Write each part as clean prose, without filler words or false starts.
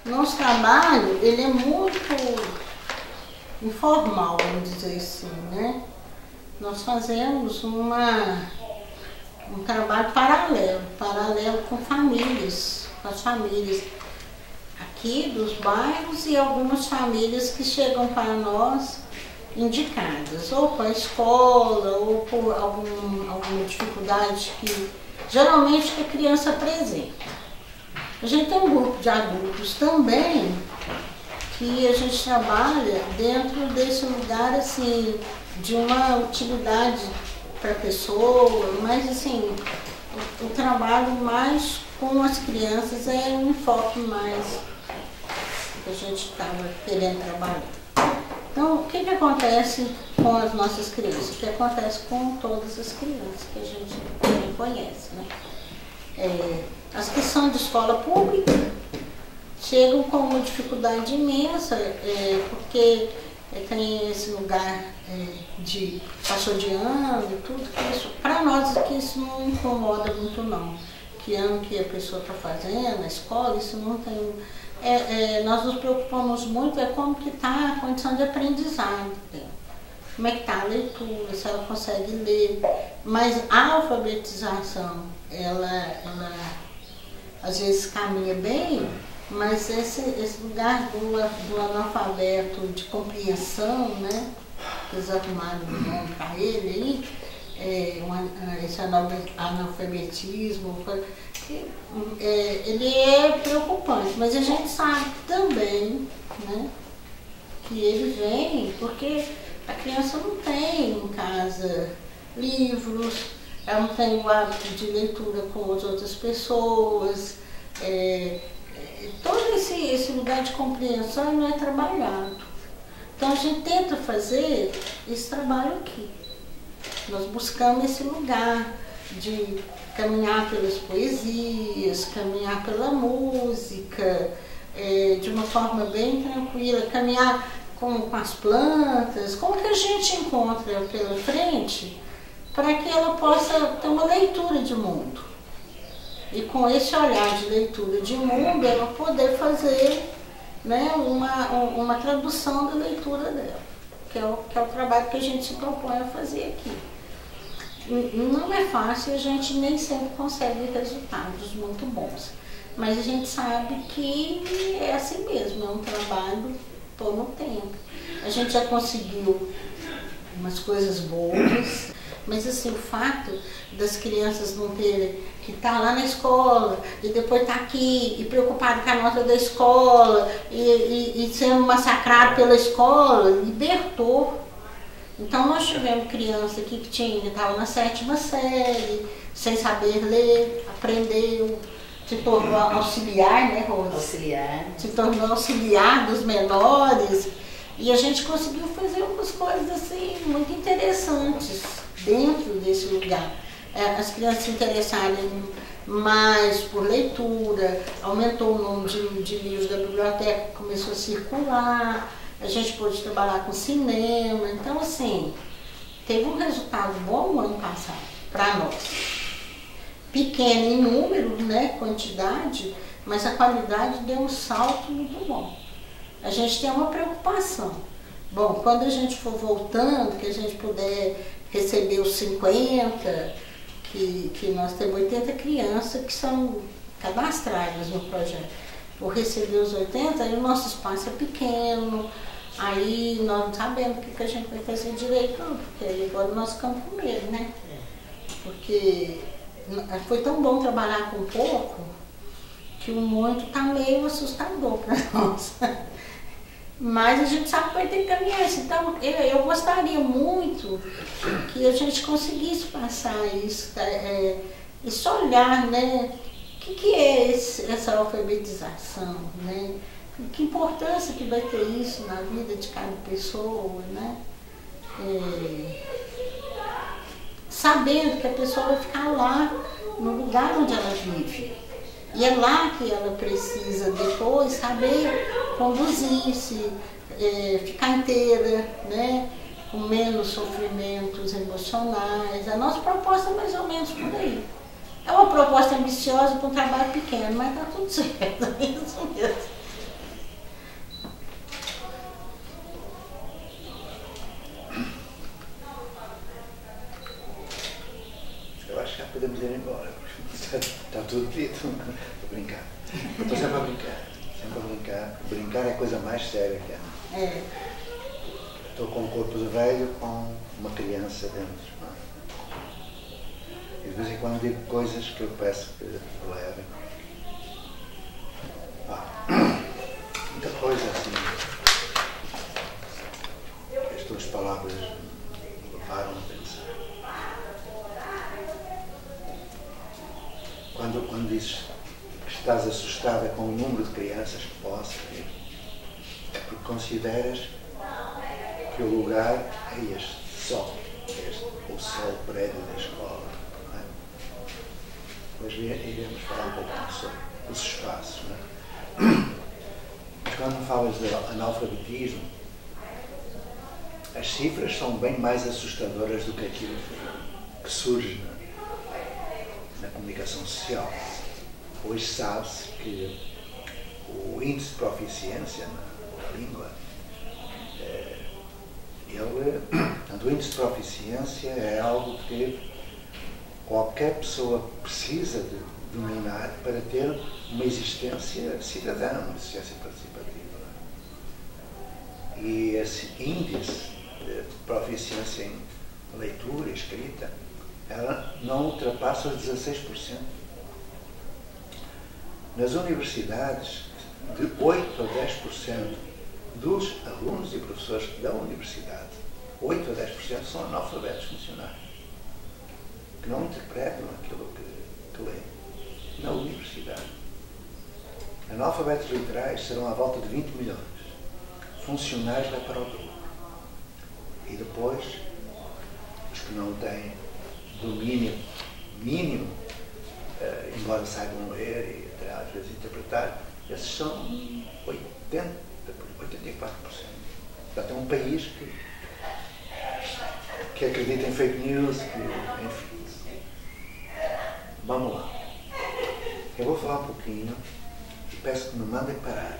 Nosso trabalho, ele é muito informal, vamos dizer assim, né? Nós fazemos um trabalho paralelo com as famílias aqui dos bairros e algumas famílias que chegam para nós indicadas, ou para a escola, ou por alguma dificuldade que geralmente a criança apresenta. A gente tem um grupo de adultos também que a gente trabalha dentro desse lugar assim, de uma utilidade para a pessoa, mas assim, o trabalho mais com as crianças é um enfoque mais que a gente estava querendo trabalhar. Então, o que acontece com as nossas crianças? O que acontece com todas as crianças que a gente conhece, né? As que são de escola pública chegam com uma dificuldade imensa, porque tem esse lugar de passou de ano e tudo, para nós aqui isso não incomoda muito não. Que ano que a pessoa está fazendo, a escola, isso não tem... nós nos preocupamos muito como que está a condição de aprendizado dela. Como é que está a leitura, se ela consegue ler. Mas a alfabetização, ela às vezes caminha bem, mas esse lugar do analfabeto de compreensão, né, que eles arrumaram o nome para ele aí, esse analfabetismo, ele é preocupante, mas a gente sabe também, né, que ele vem porque a criança não tem em casa livros, ela não tem o hábito de leitura com as outras pessoas, todo esse lugar de compreensão não é trabalhado. Então a gente tenta fazer esse trabalho aqui. Nós buscamos esse lugar de caminhar pelas poesias, caminhar pela música, de uma forma bem tranquila, caminhar com as plantas, como que a gente encontra pela frente para que ela possa ter uma leitura de mundo. E com esse olhar de leitura de mundo, ela poder fazer, né, uma tradução da leitura dela, que é o trabalho que a gente se propõe a fazer aqui. Não é fácil, a gente nem sempre consegue resultados muito bons, mas a gente sabe que é assim mesmo, é um trabalho todo o tempo. A gente já conseguiu umas coisas boas, mas assim, o fato das crianças não terem que estar lá na escola e depois estar aqui e preocupado com a nota da escola e sendo massacrado pela escola, libertou. Então nós tivemos criança aqui que estava na 7ª série, sem saber ler, aprendeu, se tornou auxiliar, né, Rosa? Auxiliar. Se tornou auxiliar dos menores e a gente conseguiu fazer algumas coisas assim muito interessantes dentro desse lugar. As crianças se interessarem mais por leitura, aumentou o número de livros da biblioteca, começou a circular, a gente pôde trabalhar com cinema, então assim, teve um resultado bom no ano passado, para nós. Pequeno em número, né, quantidade, mas a qualidade deu um salto muito bom. A gente tem uma preocupação. Bom, quando a gente for voltando, que a gente puder receber os 50, que nós temos 80 crianças que são cadastradas no projeto. Por receber os 80, aí o nosso espaço é pequeno, aí nós não sabemos o que a gente vai fazer direito, não, porque aí agora nós ficamos com medo, né? Porque foi tão bom trabalhar com pouco, que o muito está meio assustador para nós. Mas a gente sabe que vai ter que caminhar isso. Então, eu gostaria muito que a gente conseguisse passar isso, esse olhar, né? O que é essa alfabetização, né? Que importância que vai ter isso na vida de cada pessoa, né? Sabendo que a pessoa vai ficar lá, no lugar onde ela vive. E é lá que ela precisa depois saber conduzir-se, ficar inteira, né? Com menos sofrimentos emocionais. A nossa proposta é mais ou menos por aí. É uma proposta ambiciosa para um trabalho pequeno, mas está tudo certo, é isso mesmo. a brincar. Eu estou sempre a brincar. Sempre a brincar. Brincar é a coisa mais séria que há. É. Estou com um corpo de velho com uma criança dentro. Não é? E de vez em quando digo coisas que eu peço que levem. Muita coisa assim. As tuas palavras me levaram a pensar. Quando dizes que estás assustada com o número de crianças que possa ter, é porque consideras que o lugar é este só, o sol prédio da escola. Não é? Depois iremos falar um pouco sobre os espaços. Não é? Mas quando falas de analfabetismo, as cifras são bem mais assustadoras do que aquilo que surge na comunicação social. Hoje sabe-se que o índice de proficiência na língua, o índice de proficiência é algo que qualquer pessoa precisa de dominar para ter uma existência cidadã, uma existência participativa. E esse índice de proficiência em leitura e escrita, ela não ultrapassa os 16%. Nas universidades, de 8 a 10% dos alunos e professores da universidade, 8 a 10% são analfabetos funcionais, que não interpretam aquilo que lêem na universidade. Analfabetos literais serão à volta de 20 milhões, funcionais vai para o dobro. E depois, os que não têm domínio mínimo, embora saibam ler e até às vezes interpretar, esses são 84%. Portanto, é um país que acredita em fake news, enfim. Vamos lá. Eu vou falar um pouquinho e peço que me mandem parar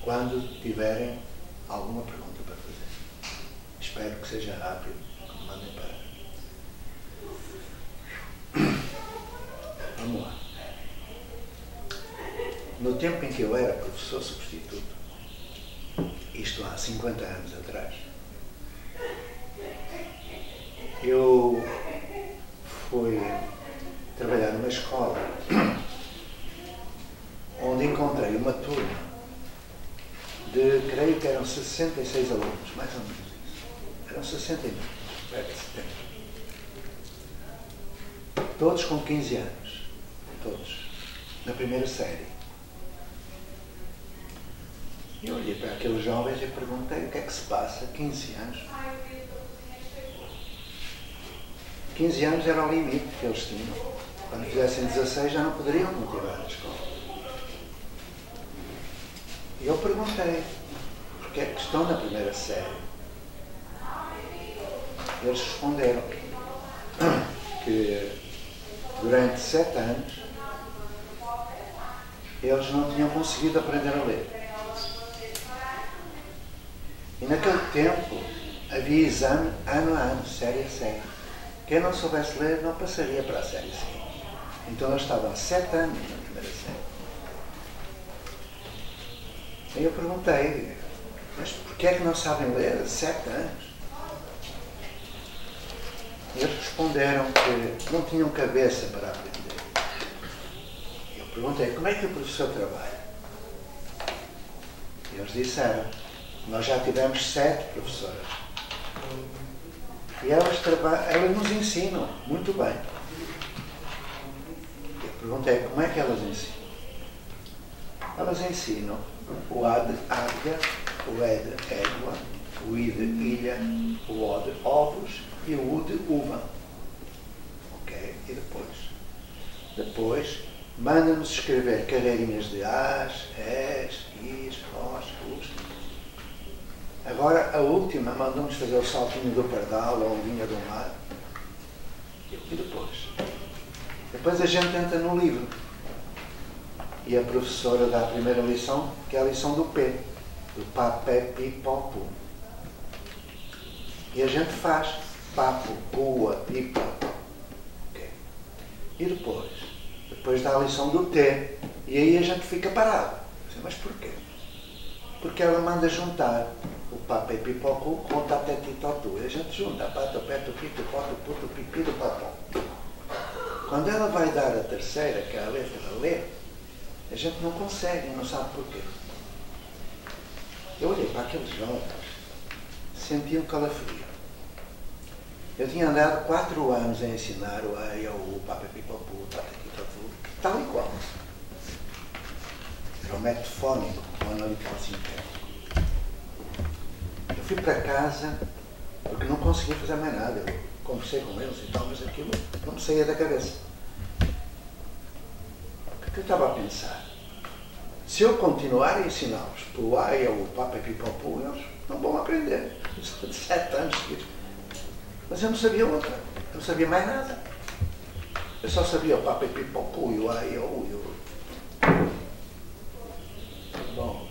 quando tiverem alguma pergunta para fazer. Espero que seja rápido, que me mandem parar. Vamos lá. No tempo em que eu era professor substituto, isto há 50 anos atrás, eu fui trabalhar numa escola onde encontrei uma turma de, creio que eram 66 alunos, mais ou menos isso. Eram 69, perto de 70. Todos com 15 anos. Todos. Na primeira série. E eu olhei para aqueles jovens e perguntei o que é que se passa. 15 anos. 15 anos era o limite que eles tinham. Quando fizessem 16 já não poderiam continuar na escola. E eu perguntei porque é que estão na primeira série. Eles responderam que durante 7 anos eles não tinham conseguido aprender a ler. E naquele tempo havia exame ano a ano, série a série. Quem não soubesse ler não passaria para a série seguinte. Então eles estavam há 7 anos na primeira série. E eu perguntei, mas porquê é que não sabem ler há 7 anos? E eles responderam que não tinham cabeça para aprender. Eu perguntei, como é que o professor trabalha? E eles disseram, nós já tivemos 7 professoras. E elas nos ensinam muito bem. Eu perguntei, como é que elas ensinam? Elas ensinam o A de águia, o E de égua, o I de ilha, o O de ovos e o U de uva. Ok? E depois? Depois, manda-nos escrever carreirinhas de As, Es, Is, Os, Us. Agora, a última, mandam-nos fazer o saltinho do pardal ou a ondinha do mar. E depois? Depois a gente entra no livro. E a professora dá a primeira lição, que é a lição do P. Do papé, pi, pó, pu. E a gente faz papo, pua, pipa. Okay. E depois? Depois dá a lição do T. E aí a gente fica parado. Mas porquê? Porque ela manda juntar o papé pipocu com o taté titotu. E a gente junta pato, peto, pito, poto, puto, pipi, do papão. Quando ela vai dar a terceira, que é a letra Lê, a gente não consegue, não sabe porquê. Eu olhei para aqueles jovens, senti um calafrio. Eu tinha andado 4 anos a ensinar o A, I, O, U, Papé, Pipocu, o taté titotu, tal e qual. Era o método fónico, o analítico sintético. Eu fui para casa porque não conseguia fazer mais nada. Eu conversei com eles e tal, mas aquilo não me saía da cabeça. O que eu estava a pensar? Se eu continuar a ensiná-los pelo A, I, O, Papé, Pipocu, eles não vão aprender. São de 7 anos seguidos. Mas eu não sabia outra. Eu não sabia mais nada. Eu só sabia o Papé, Pipocu e o A, I, O, U e o... Bom,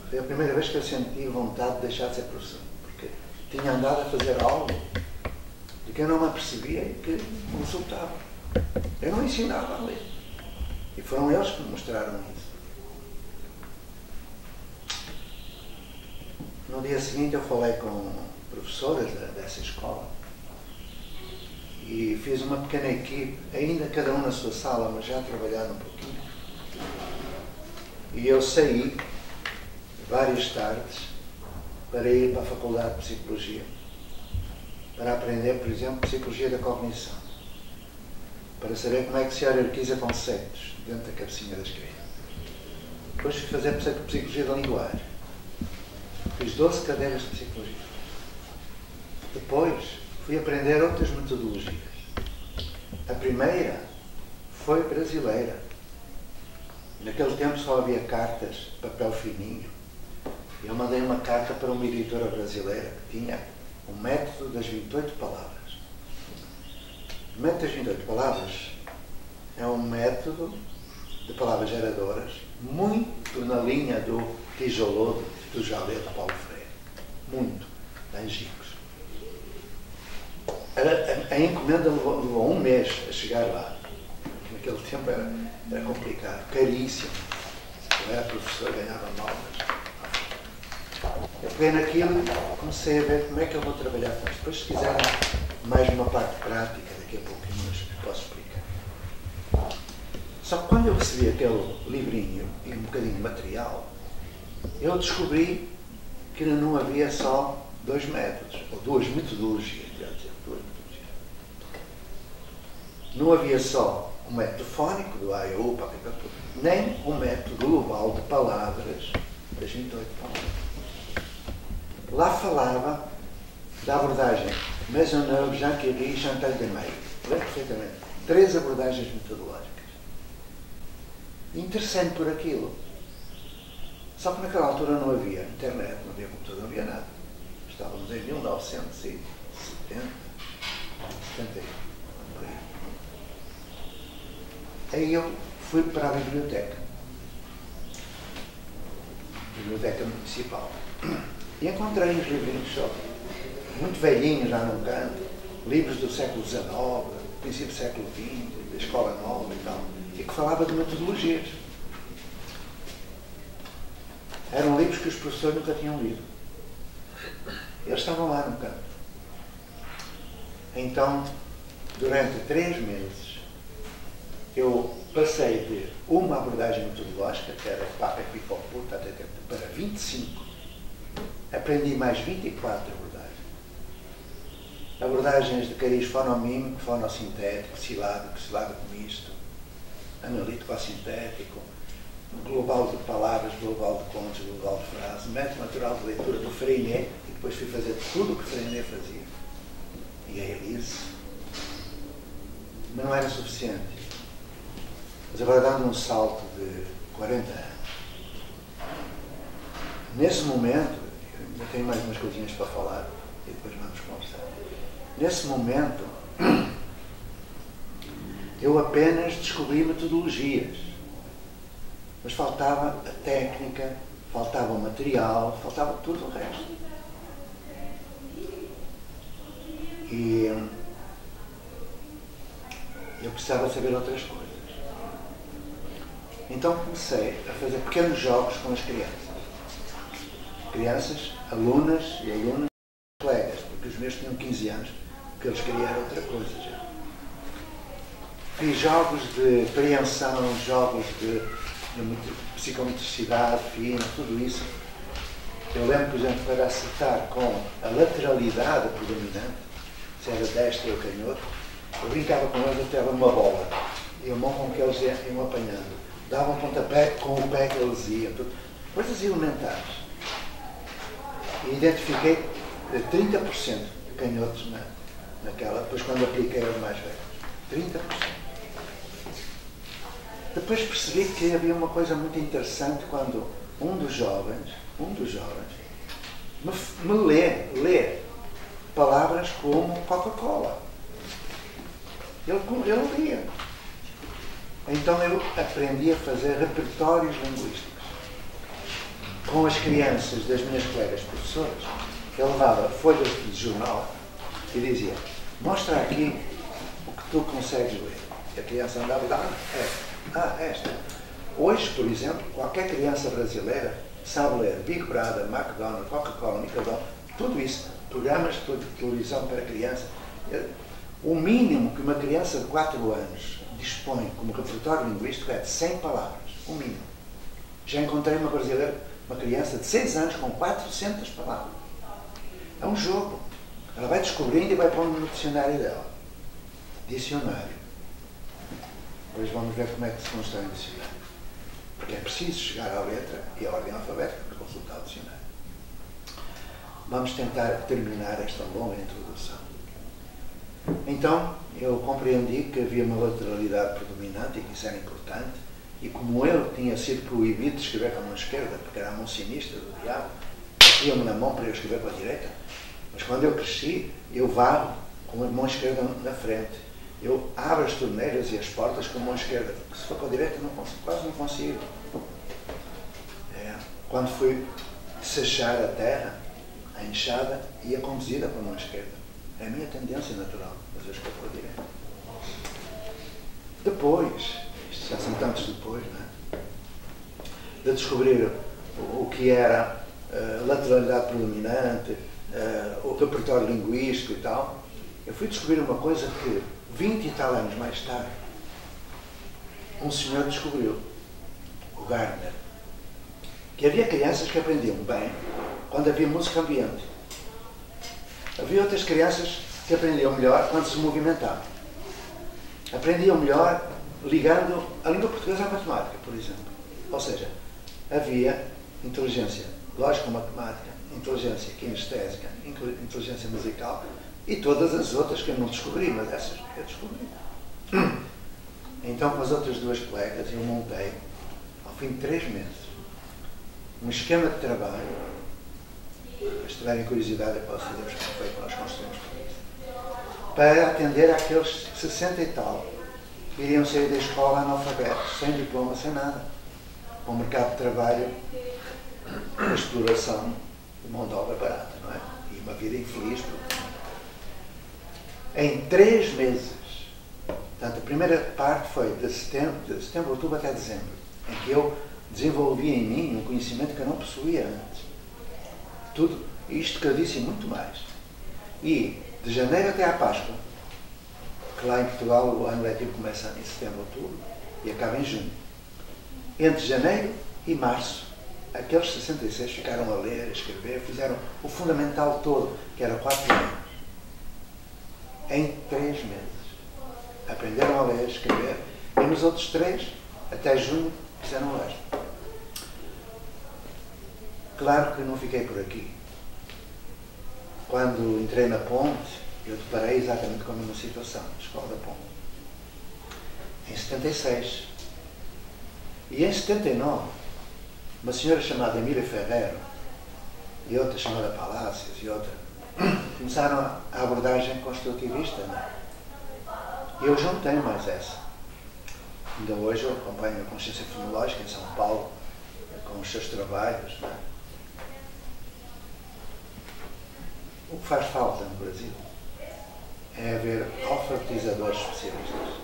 foi a primeira vez que eu senti vontade de deixar de ser professor, porque tinha andado a fazer algo de que eu não me apercebia e que me resultava. Eu não ensinava a ler. E foram eles que me mostraram isso. No dia seguinte eu falei com professoras dessa escola e fiz uma pequena equipe, ainda cada um na sua sala, mas já trabalhando um pouquinho. E eu saí várias tardes para ir para a Faculdade de Psicologia, para aprender, por exemplo, Psicologia da Cognição, para saber como é que se hierarquiza conceitos dentro da cabecinha das crianças. Depois fui fazer Psicologia da Linguagem. Fiz 12 cadeiras de Psicologia. Depois fui aprender outras metodologias. A primeira foi brasileira. Naquele tempo só havia cartas de papel fininho. Eu mandei uma carta para uma editora brasileira que tinha o método das 28 palavras. O método das 28 palavras é um método de palavras geradoras muito na linha do tijolô do Jalê de Paulo Freire. Muito. Angicos. A encomenda levou 1 mês a chegar lá. Naquele tempo era complicado, caríssimo. Eu era professor, ganhava mal, mas... Eu peguei naquilo e comecei a ver como é que eu vou trabalhar com isso. Depois, se quiserem mais uma parte prática, daqui a pouquinho, mas posso explicar. Só que quando eu recebi aquele livrinho e um bocadinho de material, eu descobri que não havia só 2 métodos, ou 2 metodologias, quer dizer, 2 metodologias. Não havia só o método fónico do A, I, O, U, Papé, Pipocu, nem o método global de palavras das 28 palavras. Lá falava da abordagem Maisonneuve, Jean Curie e Chantal Demeyer. Lembro perfeitamente. 3 abordagens metodológicas. Interessante por aquilo. Só que naquela altura não havia internet, não havia computador, não havia nada. Estávamos em 1970, 71. Aí eu fui para a biblioteca municipal. E encontrei uns livrinhos só, muito velhinhos lá num canto, livros do século XIX, princípio do século XX, da Escola Nova e tal, e que falava de metodologias. Eram livros que os professores nunca tinham lido. Eles estavam lá no canto. Então, durante 3 meses, eu passei de uma abordagem metodológica, que era Papé, Pipocu, para 25. Aprendi mais 24 abordagens. Abordagens de cariz fonomímico, fonossintético, silábico, silábico misto, analítico assintético, global de palavras, global de contos, global de frases, método natural de leitura do Freinet, e depois fui fazer tudo o que Freinet fazia. E a Elise. Mas não era suficiente. Mas agora dando um salto de 40 anos. Nesse momento, eu tenho mais umas coisinhas para falar e depois vamos conversar. Nesse momento, eu apenas descobri metodologias. Mas faltava a técnica, faltava o material, faltava tudo o resto. E eu precisava saber outras coisas. Então comecei a fazer pequenos jogos com as crianças. Crianças, alunas e alunos, colegas, porque os meus tinham 15 anos, porque eles queriam outra coisa já. Fiz jogos de apreensão, jogos de psicomotricidade fina, tudo isso. Eu lembro, por exemplo, para acertar com a lateralidade predominante, se era destro ou canhoto, eu brincava com eles até uma bola. E a mão com que eles iam apanhando. Davam pontapé com o pé que eles iam. Tudo. Coisas elementares. E identifiquei 30% de canhotos naquela, depois quando apliquei aos mais velhos. 30%. Depois percebi que havia uma coisa muito interessante quando um dos jovens me lê palavras como Coca-Cola. Ele lia. Então eu aprendi a fazer repertórios linguísticos. Com as crianças das minhas colegas professoras, eu levava folhas de jornal e dizia: mostra aqui o que tu consegues ler. E a criança andava lá, esta. Hoje, por exemplo, qualquer criança brasileira sabe ler Big Brother, McDonald's, Coca-Cola, Nickelodeon, tudo isso, programas de televisão para criança. O mínimo que uma criança de 4 anos dispõe como repertório linguístico é de 100 palavras, o mínimo. Já encontrei uma brasileira, uma criança de 6 anos com 400 palavras. É um jogo. Ela vai descobrindo e vai pondo no dicionário dela. Dicionário. Depois vamos ver como é que se constrói um dicionário. Porque é preciso chegar à letra e à ordem alfabética para consultar o dicionário. Vamos tentar terminar esta longa introdução. Então, eu compreendi que havia uma lateralidade predominante e que isso era importante. E como eu tinha sido proibido de escrever com a mão esquerda, porque era a mão sinistra do diabo, tinha-me na mão para eu escrever com a direita. Mas quando eu cresci, eu varro com a mão esquerda na frente. Eu abro as torneiras e as portas com a mão esquerda, porque se for com a direita quase não consigo. Quando fui sechar a terra, a enxada ia conduzida com a mão esquerda. É a minha tendência natural, mas eu escrevo com a direita. Depois, isto já são tantos depois, não é? De descobrir o que era lateralidade predominante, o repertório linguístico e tal, eu fui descobrir uma coisa que 20 e tal anos mais tarde um senhor descobriu, o Gardner, que havia crianças que aprendiam bem quando havia música ambiente. Havia outras crianças que aprendiam melhor quando se movimentavam. Aprendiam melhor ligando a língua portuguesa à matemática, por exemplo. Ou seja, havia inteligência lógico-matemática, inteligência kinestésica, inteligência musical e todas as outras que eu não descobri, mas essas eu descobri. Então, com as outras duas colegas, eu montei, ao fim de 3 meses, um esquema de trabalho. Se tiverem curiosidade, eu posso dizer-vos como foi que nós construímos tudo isso, para atender àqueles 60 e tal que iriam sair da escola analfabetos, sem diploma, sem nada, para o mercado de trabalho, a exploração de mão de obra barata, não é? E uma vida infeliz. Em 3 meses, portanto, a primeira parte foi de setembro, outubro até dezembro, em que eu desenvolvi em mim um conhecimento que eu não possuía antes. Tudo isto que eu disse e muito mais. E de janeiro até à Páscoa, que lá em Portugal o ano letivo começa em setembro, outubro e acaba em junho. Entre janeiro e março, aqueles 66 ficaram a ler, a escrever, fizeram o fundamental todo, que era 4 anos. Em 3 meses. Aprenderam a ler, a escrever, e nos outros 3, até junho, fizeram o resto. Claro que não fiquei por aqui. Quando entrei na Ponte, eu deparei exatamente com a mesma situação, na Escola da Ponte. Em 76. E em 79, uma senhora chamada Emília Ferreiro e outra chamada Palácios e outra começaram a abordagem construtivista, não é? E eu juntei mais essa. Ainda hoje eu acompanho a Consciência Fenológica em São Paulo, com os seus trabalhos, não é? O que faz falta no Brasil é haver alfabetizadores especialistas.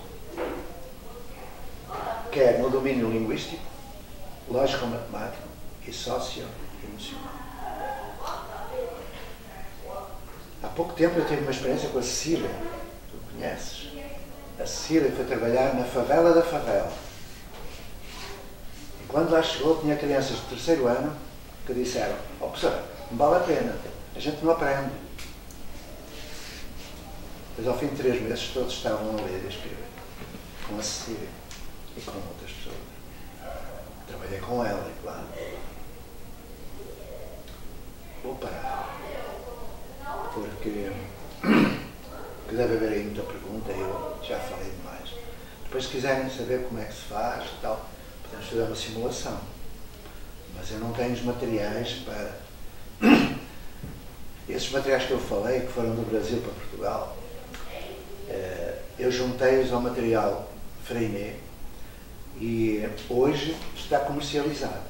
quer no domínio linguístico, lógico-matemático e socio-emocional. Há pouco tempo eu tive uma experiência com a Cecília, tu conheces. A Cecília foi trabalhar na favela da favela. E quando lá chegou, tinha crianças de terceiro ano que disseram: "Oh, professora, não vale a pena, a gente não aprende." Mas ao fim de 3 meses todos estavam a ler e a escrever. Com a Cecília e com outras pessoas. Trabalhei com ela, claro. Vou parar. Porque deve haver aí muita pergunta e eu já falei demais. Depois, se quiserem saber como é que se faz e tal, podemos fazer uma simulação. Mas eu não tenho os materiais para... Esses materiais que eu falei, que foram do Brasil para Portugal, eu juntei-os ao material Freinet e hoje está comercializado.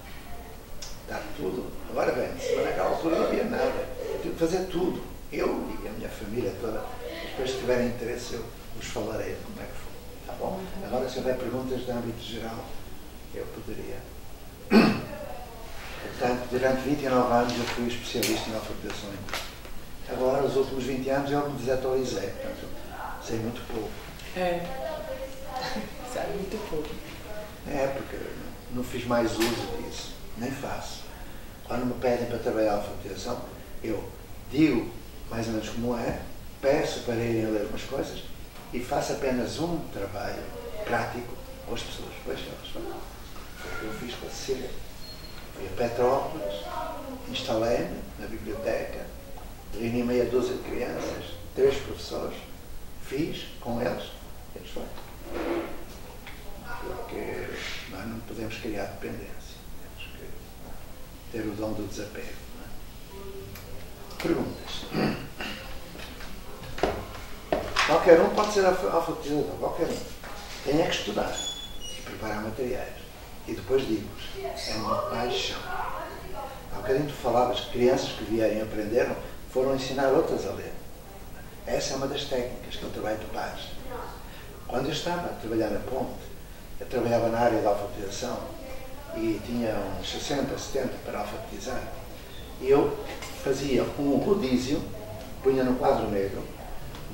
Está tudo. Agora bem, naquela altura não havia nada. Eu tive que fazer tudo. Eu e a minha família toda. Depois, se tiverem interesse, eu vos falarei de como é que foi. Tá bom? Agora, se houver perguntas de âmbito geral, eu poderia. Portanto, durante 29 anos eu fui especialista em alfabetização linguística. Agora, os últimos 20 anos, eu me desatualizei. Portanto, sei muito pouco. Sabe muito pouco. Porque não fiz mais uso disso. Nem faço. Quando me pedem para trabalhar a alfabetização, eu digo mais ou menos como é, peço para irem a ler umas coisas e faço apenas um trabalho prático com as pessoas. Pois elas falam. Eu fiz com a Cecília. Fui a Petrópolis, instalei-me na biblioteca, reuni meia dúzia de crianças, 3 professores, fiz com eles, eles foram. Porque nós não podemos criar dependência, temos que ter o dom do desapego. Perguntas. Qualquer um pode ser alfabetizador, qualquer um. Tem é que estudar e preparar materiais. E depois digo-vos, é uma paixão. Há bocadinho tu falavas que crianças que vierem e aprenderam foram ensinar outras a ler. Essa é uma das técnicas que eu trabalho de pares. Quando eu estava a trabalhar na Ponte, eu trabalhava na área da alfabetização e tinha uns 60, 70 para alfabetizar. E eu fazia um rodízio, punha no quadro negro,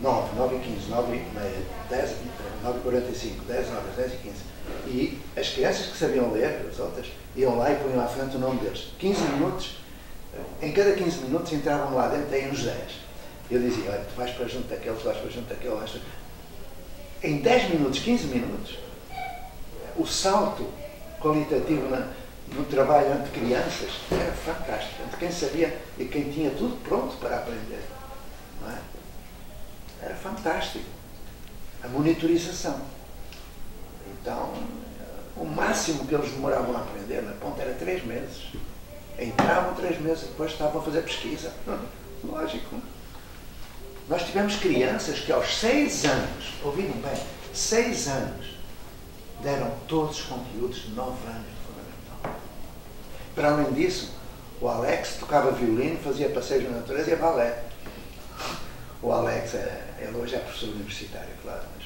9, 9 e 15, 9 e meia, 10, 9 e 45, 10 horas, 10 e 15. E as crianças que sabiam ler, as outras, iam lá e punham à frente o nome deles. 15 minutos, em cada 15 minutos entravam lá dentro, aí uns 10. Eu dizia: olha, tu vais para junto daquele, tu vais para junto daquele. Em 10 minutos, 15 minutos, o salto qualitativo no trabalho ante crianças era fantástico. Entre quem sabia e quem tinha tudo pronto para aprender. Não é? Era fantástico. A monitorização. Então, o máximo que eles demoravam a aprender na Ponte era 3 meses. Entravam 3 meses, depois estavam a fazer pesquisa. Lógico. Nós tivemos crianças que aos 6 anos, ouviram bem, 6 anos, deram todos os conteúdos de 9 anos de fundamental. Para além disso, o Alex tocava violino, fazia passeios na natureza e balé. O Alex, ele hoje é professor universitário, claro, mas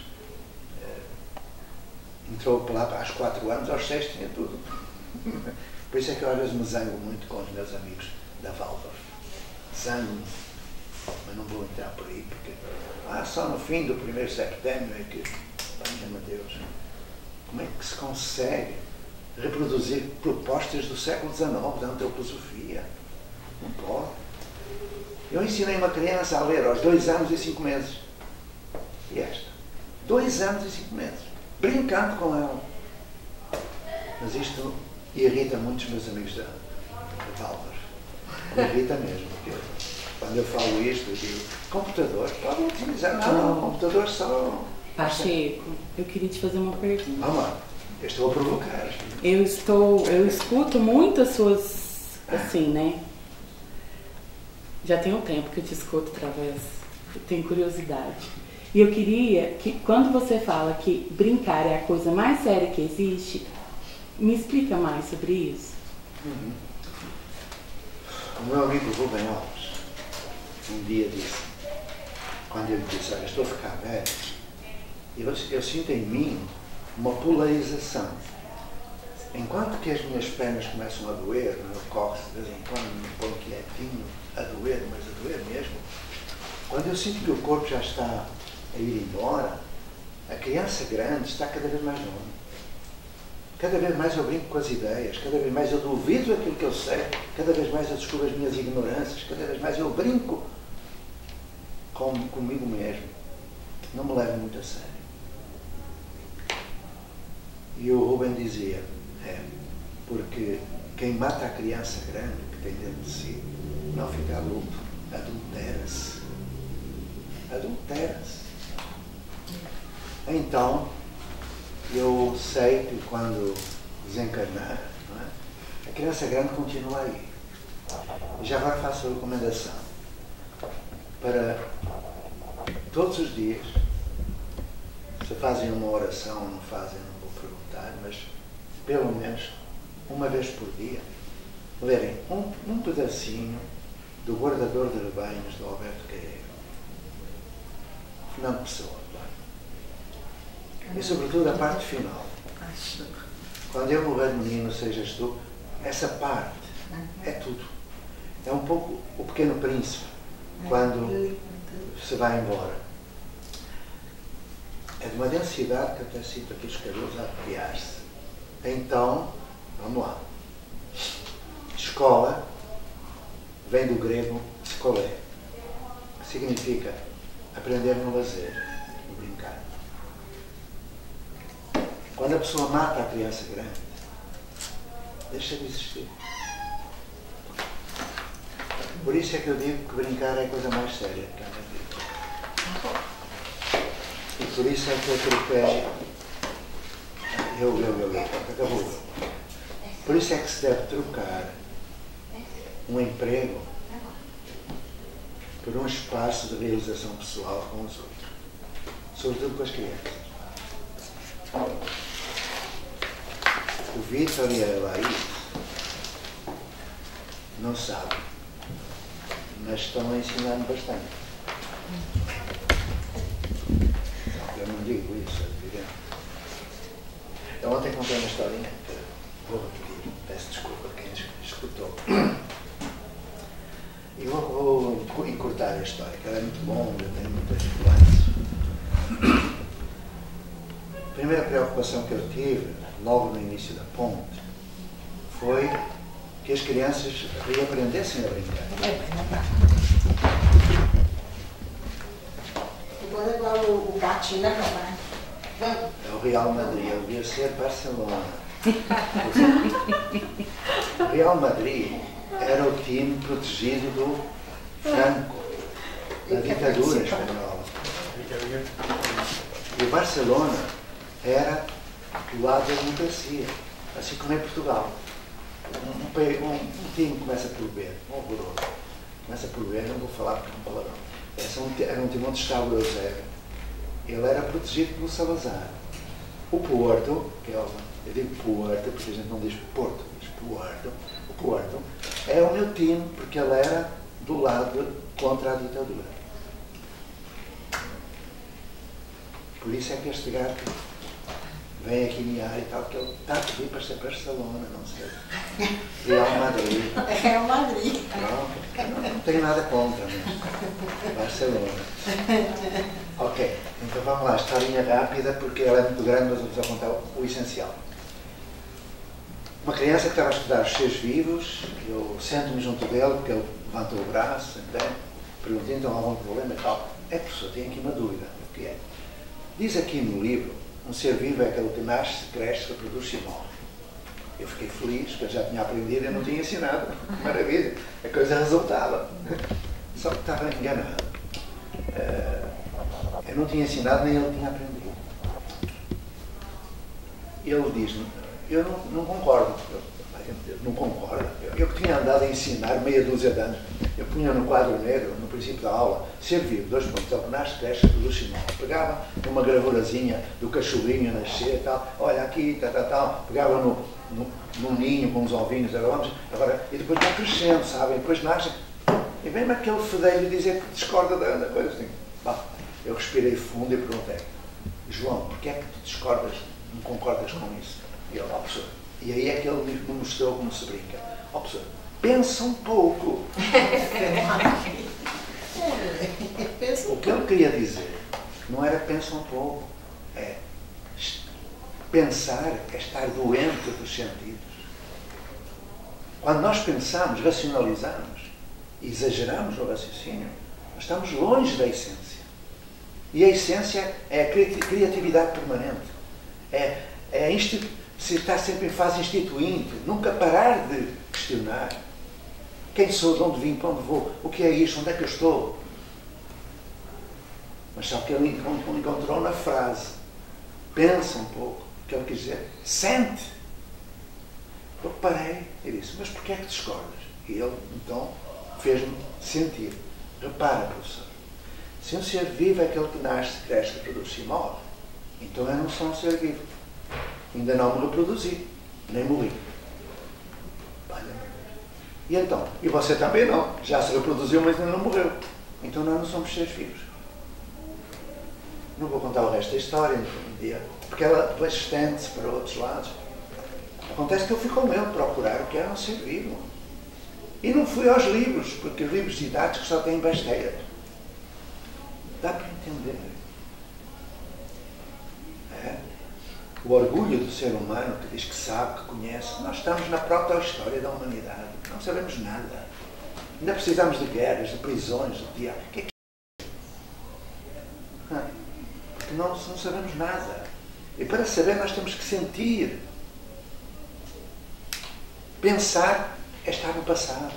entrou para lá aos 4 anos, aos 6 tinha tudo. Por isso é que eu às vezes me zango muito com os meus amigos da Waldorf. Zango, mas não vou entrar por aí, porque só no fim do 1º septênio é que, meu Deus, como é que se consegue reproduzir propostas do século XIX da antroposofia? Não pode. Eu ensinei uma criança a ler aos 2 anos e 5 meses. E esta? 2 anos e 5 meses. Brincando com ela. Mas isto irrita muito os meus amigos da Waldorf. Irrita mesmo. Porque quando eu falo isto, eu digo: computador, podem utilizar. Não, computador só... Pacheco, eu queria te fazer uma pergunta. Vamos lá. Eu estou a provocar. Eu escuto muito as suas, assim, né? Já tem um tempo que eu te escuto através, eu tenho curiosidade. E eu queria que, quando você fala que brincar é a coisa mais séria que existe, me explica mais sobre isso. O meu amigo Rubem Alves, um dia disse, quando ele disse: olha, estou a ficar velho, eu sinto em mim uma polarização. Enquanto que as minhas pernas começam a doer, no meu cóccix, de vez em quando me põe quietinho, a doer, mas a doer mesmo, quando eu sinto que o corpo já está a ir embora, a criança grande está cada vez mais longe. Cada vez mais eu brinco com as ideias, cada vez mais eu duvido daquilo que eu sei, cada vez mais eu descubro as minhas ignorâncias, cada vez mais eu brinco comigo mesmo. Não me levo muito a sério. E o Rubem dizia, porque quem mata a criança grande que tem dentro de si não fica adulto, adultera-se. Adultera-se. Então, eu sei que quando desencarnar, não é? A criança grande continua aí. E já agora faço a recomendação para todos os dias, se fazem uma oração ou não fazem, não vou perguntar, mas pelo menos uma vez por dia, lerem um pedacinho do Guardador de Rebanhos, do Alberto Queiro. Fernando Pessoa. E sobretudo a parte final. Quando eu morrer, menino, sejas tu, essa parte é tudo. É um pouco o Pequeno Príncipe, quando se vai embora. É de uma densidade que até sinto aqui os cabelos a arrepiar-se. Então, vamos lá. Escola vem do grego scolé, que significa aprender no lazer, no brincar. Quando a pessoa mata a criança grande, deixa de existir. Por isso é que eu digo que brincar é a coisa mais séria que há na vida. E por isso é que eu troquei. Acabou. Por isso é que se deve trocar um emprego por um espaço de realização pessoal com os outros. Sobretudo com as crianças. O Vítor e a Laís não sabem, mas estão a ensinar-me bastante. Eu não digo isso, é evidente. Eu ontem contei uma historinha que vou repetir, peço desculpa a quem escutou. E vou encurtar a história, que ela é muito longa, tem muitas nuances. A primeira preocupação que eu tive, logo no início da ponte, foi que as crianças reaprendessem a brincar. Depois igual o gatinho da mamãe. É o Real Madrid, eu devia ser Barcelona. O Real Madrid era o time protegido do Franco, da ditadura espanhola. E o Barcelona era do lado da democracia, assim como em Portugal. Um time começa por B, horroroso. Começa por B, não vou falar porque é um palavrão. Era um time onde estava o Eusébio. Ele era protegido pelo Salazar. O Porto, que é eu digo Porto, porque a gente não diz Porto, diz Porto. O Porto é o meu time, porque ele era do lado contra a ditadura. Por isso é que este gato vem aqui mear e tal, porque ele está a pedir para ser Barcelona, não sei. Real Madrid. É o Madrid. Não tenho nada contra, né? Barcelona. Ok, então vamos lá, historinha rápida, porque ela é muito grande, mas vou só contar o essencial. Uma criança que estava a estudar os seres vivos, eu sento-me junto dele, porque ele levantou o braço, entende? Perguntei, então há algum problema e tal. É, professor, tenho aqui uma dúvida. O que é? Diz aqui no livro, um ser vivo é aquele que nasce, cresce, reproduz-se e morre. Eu fiquei feliz, porque eu já tinha aprendido e não tinha ensinado. Maravilha, a coisa resultava. Só que estava enganado. Eu não tinha ensinado, nem ele tinha aprendido. Ele diz-me, eu não concordo. Eu não concordo. Eu que tinha andado a ensinar meia dúzia de anos, eu punha no quadro negro, no princípio da aula, ser vivo, 2 pontos, ele nasce, cresce, reproduz-se e morre. Pegava numa gravurazinha do cachorrinho a nascer e tal, olha aqui, tal, pegava num ninho com os ovinhos, agora, e depois vai crescendo, sabe? E depois nasce, e vem-me aquele fedelho dizer que discorda da coisa assim. Bah, eu respirei fundo e perguntei, João, porquê é que tu discordas Não concordas com isso? E eu, ó professor, e aí é que ele me mostrou como se brinca. Ó professor, pensa um pouco. O que ele queria dizer não era pensa um pouco, é pensar é estar doente dos sentidos. Quando nós pensamos, racionalizamos, exageramos no raciocínio, nós estamos longe da essência. E a essência é a criatividade permanente. Se está sempre em fase instituinte, nunca parar de questionar. Quem sou, de onde vim, para onde vou, o que é isto, onde é que eu estou? Mas só que ele encontrou na frase. Pensa um pouco. O que ele quis dizer? Sente. Eu parei e disse, mas porquê é que discordas? E ele, então, fez-me sentir. Repara, professor, se um ser vivo é aquele que nasce, cresce, reproduz-se e morre, então eu não sou um ser vivo. Ainda não me reproduzi, nem morri. E então? E você também não. Já se reproduziu, mas ainda não morreu. Então nós não somos seres vivos. Não vou contar o resto da história um dia, porque ela depois estende-se para outros lados. Acontece que eu fui com ele procurar o que era um ser vivo. E não fui aos livros, porque os livros didáticos só têm besteiras. Dá para entender. O orgulho do ser humano que diz que sabe, que conhece. Nós estamos na própria-história da humanidade. Não sabemos nada. Ainda precisamos de guerras, de prisões, de diabo. O que é que é? Porque não sabemos nada. E para saber nós temos que sentir. Pensar é estar no passado.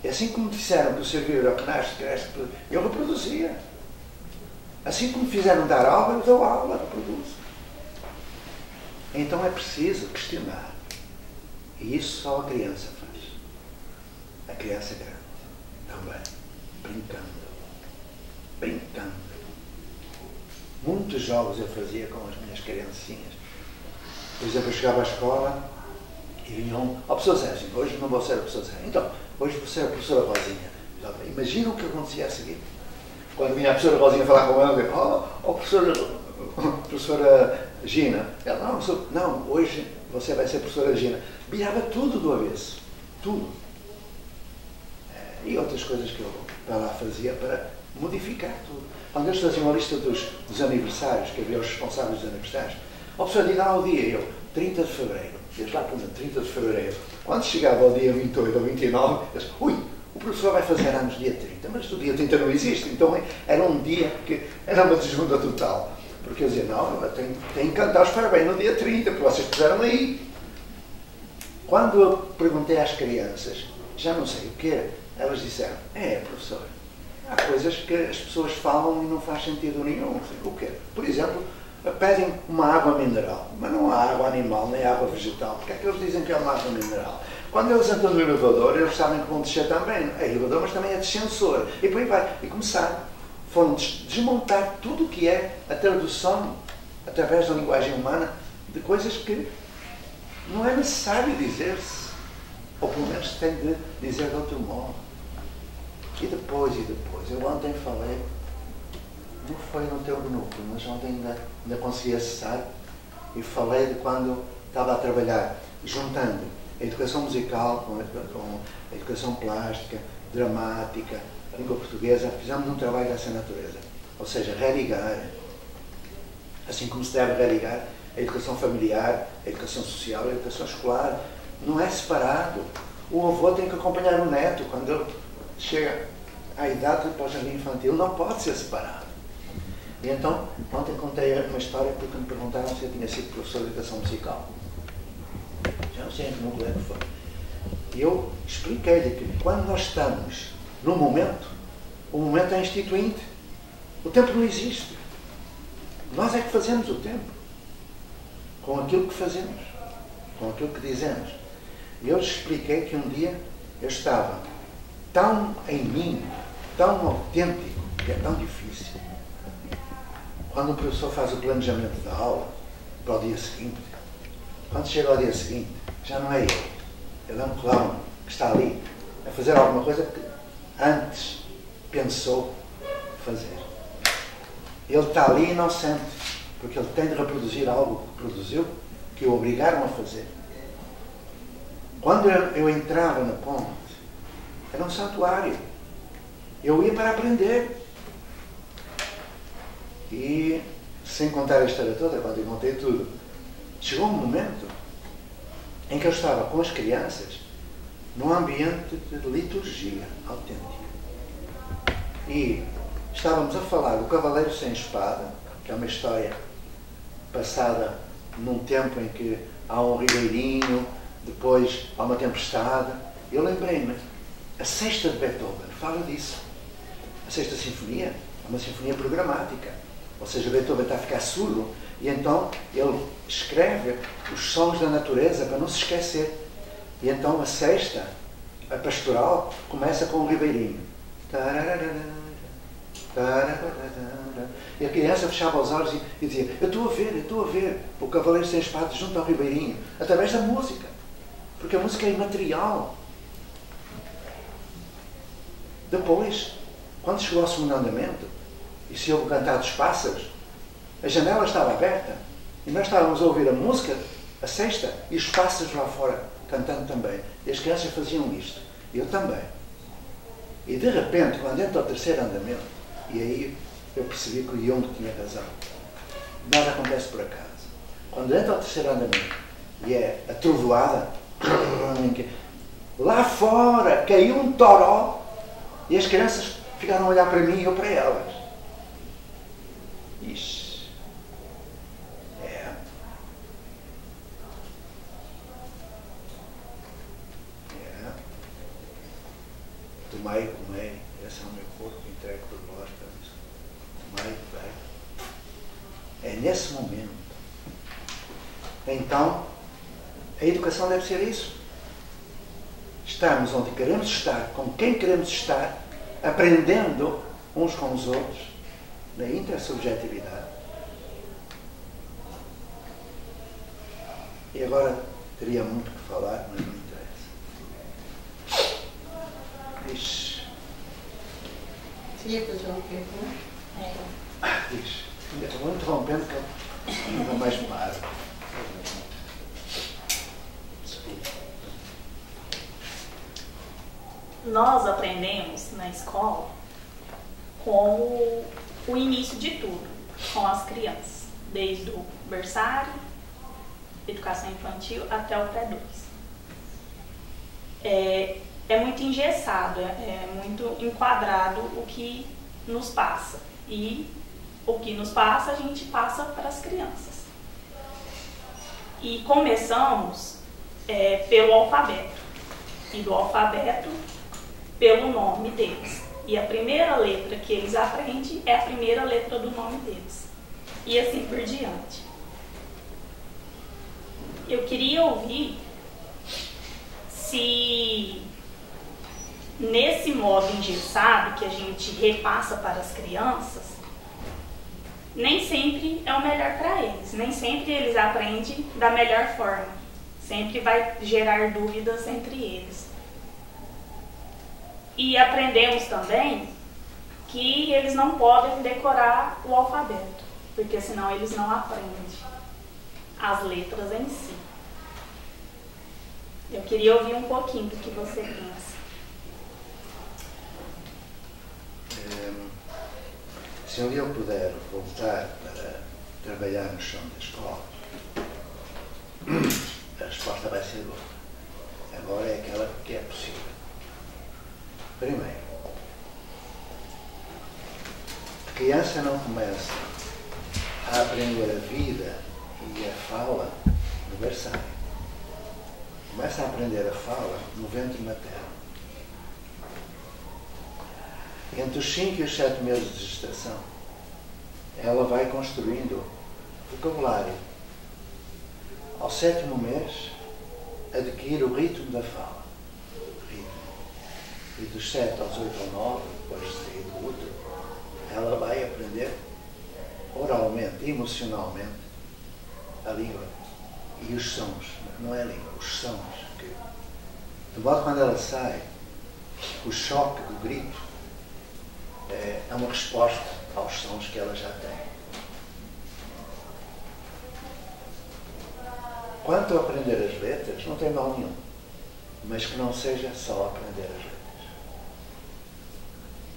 É assim como disseram que o ser vivo era o que nasce, cresce, eu reproduzia. Assim como fizeram dar aula, eu dou aula, reproduzo. Então é preciso questionar. E isso só a criança faz. A criança grande. Também. Brincando. Brincando. Muitos jogos eu fazia com as minhas criancinhas. Por exemplo, eu chegava à escola e vinham, professor Zé, hoje não vou ser a professora Zé. Então, hoje vou ser a professora Rosinha. Imagina o que acontecia a seguir. Quando vinha a professora Rosinha falar com ela, eu professora Gina. Ela, não, hoje você vai ser a professora Gina. Virava tudo do avesso. Tudo. E outras coisas que eu para lá fazia para modificar tudo. Quando eles faziam a lista dos aniversários, que havia os responsáveis dos aniversários, a professora diga lá o dia, eu, 30 de fevereiro. Eles lá punham 30 de fevereiro. Quando chegava ao dia 28 ou 29, eles, o professor vai fazer anos dia 30, mas o dia 30 não existe. Então era um dia que era uma desjunta total. Porque eu dizia, não, eu tenho que cantar os parabéns no dia 30, porque vocês puseram aí. Quando eu perguntei às crianças, já não sei o quê, elas disseram, professor, há coisas que as pessoas falam e não faz sentido nenhum. O quê? Por exemplo, pedem uma água mineral, mas não há água animal nem água vegetal. Porque é que eles dizem que é uma água mineral? Quando eles entram no elevador, eles sabem que vão descer também. É elevador, mas também é descensor. E por aí vai. E começaram. Foram desmontar tudo o que é a tradução, através da linguagem humana, de coisas que não é necessário dizer-se. Ou pelo menos tem de dizer de outro modo. E depois. Eu ontem falei, não foi no teu núcleo, mas ontem ainda consegui acessar, e falei de quando estava a trabalhar, juntando a educação musical com a educação plástica, dramática, a língua portuguesa, fizemos um trabalho dessa natureza. Ou seja, religar, assim como se deve religar a educação familiar, a educação social, a educação escolar. Não é separado. O avô tem que acompanhar o neto quando ele chega à idade para o jardim infantil. Não pode ser separado. E então, ontem contei uma história porque me perguntaram se eu tinha sido professor de educação musical. Já não sei em que núcleo é que foi. E eu expliquei-lhe que quando nós estamos no momento, o momento é instituinte. O tempo não existe. Nós é que fazemos o tempo. Com aquilo que fazemos. Com aquilo que dizemos. E eu lhes expliquei que um dia eu estava tão em mim, tão autêntico, que é tão difícil. Quando o professor faz o planejamento da aula para o dia seguinte, quando chega ao dia seguinte, já não é ele. Ele é um clown que está ali a fazer alguma coisa que antes pensou fazer. Ele está ali e não sente. porque ele tem de reproduzir algo que produziu, que o obrigaram a fazer. Quando eu entrava na ponte, era um santuário. Eu ia para aprender. E, sem contar a história toda, quando eu contei tudo, chegou um momento em que eu estava com as crianças num ambiente de liturgia autêntica. E estávamos a falar do Cavaleiro Sem Espada, que é uma história passada num tempo em que há um ribeirinho, depois há uma tempestade. Eu lembrei-me, a Sexta de Beethoven fala disso. A Sexta Sinfonia é uma sinfonia programática. Ou seja, Beethoven está a ficar surdo e então ele escreve os sons da natureza para não se esquecer. E então a sexta, a pastoral, começa com o ribeirinho. E a criança fechava os olhos e dizia: eu estou a ver o Cavaleiro Sem Espada junto ao ribeirinho, através da música. Porque a música é imaterial. Depois, quando chegou ao segundo andamento, e se ouve o cantar dos pássaros, a janela estava aberta e nós estávamos a ouvir a música, a sexta, e os pássaros lá fora cantando também. E as crianças faziam isto. Eu também. E de repente, quando entro ao terceiro andamento, e aí eu percebi que o Jung tinha razão. Nada acontece por acaso. Quando entro ao terceiro andamento, e é a trovoada, lá fora caiu um toró, e as crianças ficaram a olhar para mim e eu para elas. Ixi. É. Tomai e comei, esse é o meu corpo entregue por vós. Tomai e bebei. É nesse momento. Então, a educação deve ser isso. Estarmos onde queremos estar, com quem queremos estar, aprendendo uns com os outros, na intersubjetividade. E agora teria muito que falar, mas não interessa. Ixi. Fica, João, pergunta. Ixi. Eu vou interrompendo que eu nunca mais paro. Nós aprendemos na escola como o início de tudo, com as crianças, desde o berçário, educação infantil, até o pré-2. É muito engessado, é muito enquadrado o que nos passa. E o que nos passa, a gente passa para as crianças. E começamos pelo alfabeto. E do alfabeto, pelo nome deles. E a primeira letra que eles aprendem é a primeira letra do nome deles. E assim por diante. Eu queria ouvir se nesse modo engessado que a gente repassa para as crianças, nem sempre é o melhor para eles. Nem sempre eles aprendem da melhor forma. Sempre vai gerar dúvidas entre eles. E aprendemos também que eles não podem decorar o alfabeto, porque senão eles não aprendem as letras em si. Eu queria ouvir um pouquinho do que você pensa. Se um dia eu puder voltar para trabalhar no chão da escola, a resposta vai ser outra. Agora é aquela que é possível. Primeiro, a criança não começa a aprender a vida e a fala no berçário. Começa a aprender a fala no ventre materno. Entre os 5 e os 7 meses de gestação, ela vai construindo vocabulário. Ao 7º mês, adquire o ritmo da fala. E dos 7 aos 8 ou 9, depois de sair do útero, ela vai aprender oralmente, emocionalmente, a língua e os sons. Não é a língua, os sons. De modo, quando ela sai, o choque do grito é uma resposta aos sons que ela já tem. quanto a aprender as letras, não tem mal nenhum. Mas que não seja só aprender as letras.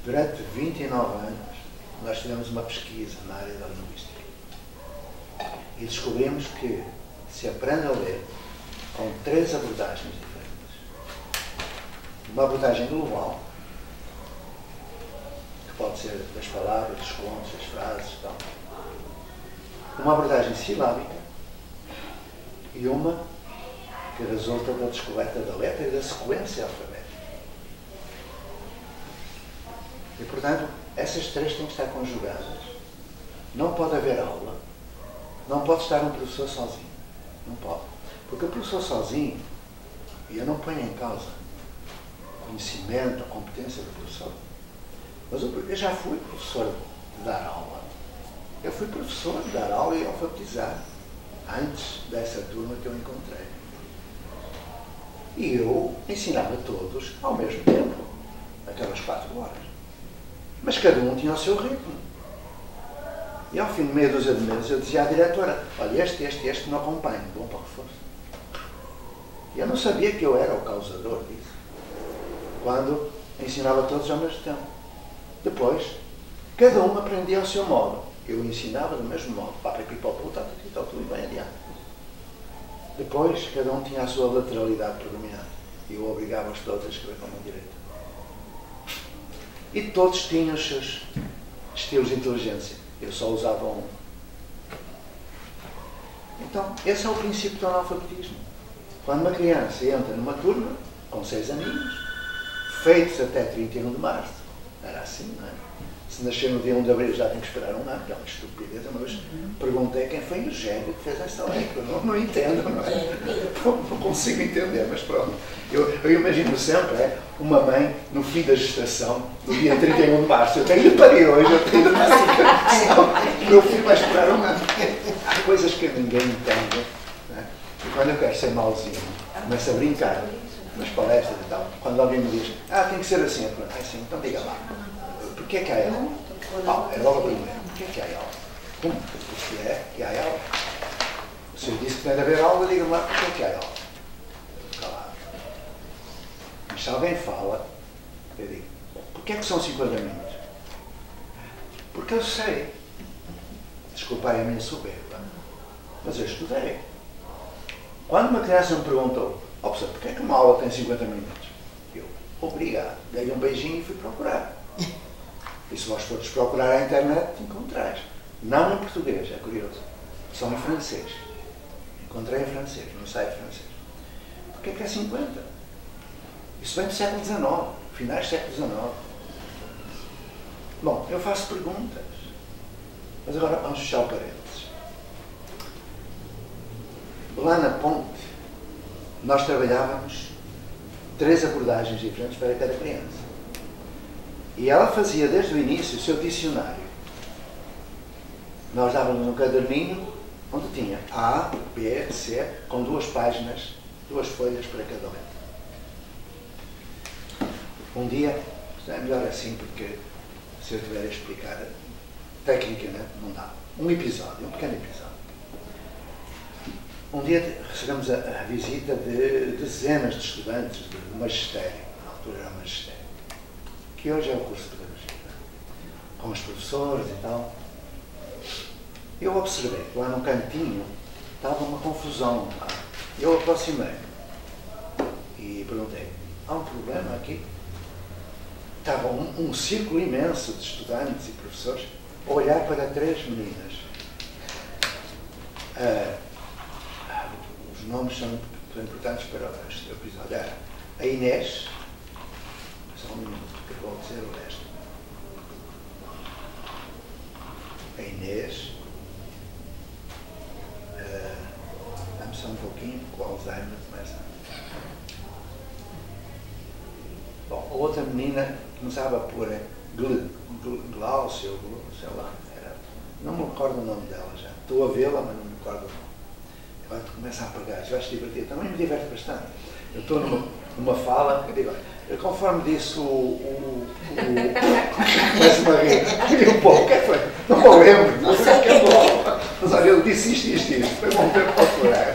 Durante 29 anos, nós fizemos uma pesquisa na área da linguística. E descobrimos que se aprende a ler com 3 abordagens diferentes. Uma abordagem global, que pode ser das palavras, dos contos, das frases e tal. Uma abordagem silábica e uma que resulta da descoberta da letra e da sequência alfabética. E, portanto, essas 3 têm que estar conjugadas. Não pode haver aula. Não pode estar um professor sozinho. Não pode. Porque o professor sozinho, e eu não ponho em causa o conhecimento, a competência do professor, mas eu já fui professor de dar aula. Eu fui professor de dar aula e alfabetizar antes dessa turma que eu encontrei. E eu ensinava todos ao mesmo tempo, aquelas 4 horas. Mas cada um tinha o seu ritmo. E ao fim de meia dúzia de meses eu dizia à diretora: olha, este não acompanha, bom para o reforço. E eu não sabia que eu era o causador disso, quando ensinava todos ao mesmo tempo. Depois, cada um aprendia ao seu modo. Eu ensinava do mesmo modo, tudo e bem adiante. Depois, cada um tinha a sua lateralidade predominante. E eu obrigava-os todos a escrever com a mão direita. E todos tinham os seus estilos de inteligência. Eu só usava um. Então, esse é o princípio do analfabetismo. Quando uma criança entra numa turma, com 6 aninhos, feitos até 31 de março, era assim, não é? Se nascer no dia 1 de abril já tem que esperar um ano, que é uma estupidez. Uma vez perguntei quem foi o gênio que fez essa lei, que eu não entendo, não é? Não consigo entender, mas pronto. Eu imagino sempre uma mãe no fim da gestação, no dia 31 de março. Eu tenho de parir hoje, eu tenho de parir. Meu filho vai esperar um ano. Há coisas que ninguém entende. Não é? E quando eu quero ser mauzinho, começo a brincar nas palestras e tal. Quando alguém me diz, tem que ser assim, eu falo, sim, então diga lá. Porquê que há aula? É logo a primeira. Porquê que há aula? Como? Porque que há aula. O senhor disse que tem de haver aula, diga-me lá porquê que há aula. Calado. Mas se alguém fala, eu digo, porquê que são 50 minutos? Porque eu sei. Desculpai a minha soberba, mas eu estudei. Quando uma criança me perguntou, professor, porquê que uma aula tem 50 minutos? Eu, obrigado. Dei-lhe um beijinho e fui procurar. E se vós fores procurar à internet, encontrais. Não em português, é curioso. Só em francês. Encontrei em francês, no site francês. Porquê que é 50? Isso vem do século XIX, finais do século XIX. Bom, eu faço perguntas. Mas agora vamos fechar o parênteses. Lá na Ponte, nós trabalhávamos 3 abordagens diferentes para cada criança. E ela fazia desde o início o seu dicionário. Nós dávamos um caderninho onde tinha A, B, C, com 2 páginas, 2 folhas para cada letra. Um dia, é melhor assim, porque se eu estiver a explicar, tecnicamente não dá. Um episódio, um pequeno episódio. Um dia recebemos a visita de dezenas de estudantes do magistério, na altura era o magistério, que hoje é o curso de pedagogia, com os professores e tal. Eu observei que lá no cantinho estava uma confusão. Eu aproximei e perguntei, há um problema aqui? Estava um círculo imenso de estudantes e professores a olhar para 3 meninas. Os nomes são importantes para este episódio. Era a Inês, só um minuto que eu vou dizer o resto. A Inês, dá-me só um pouquinho, com o Alzheimer começa. Bom, a outra menina começava por Glaucia, sei lá, não me recordo o nome dela já. Estou a vê-la, mas não me recordo o nome. Agora começa a apagar, já se divertir. Também me diverte bastante. Eu estou numa fala, eu digo, olha, conforme disse começa-me a rir. E o povo, o que é que foi? Não me lembro, não sei o que é bom. Mas olha, ele disse isto. Foi bom ter que procurar.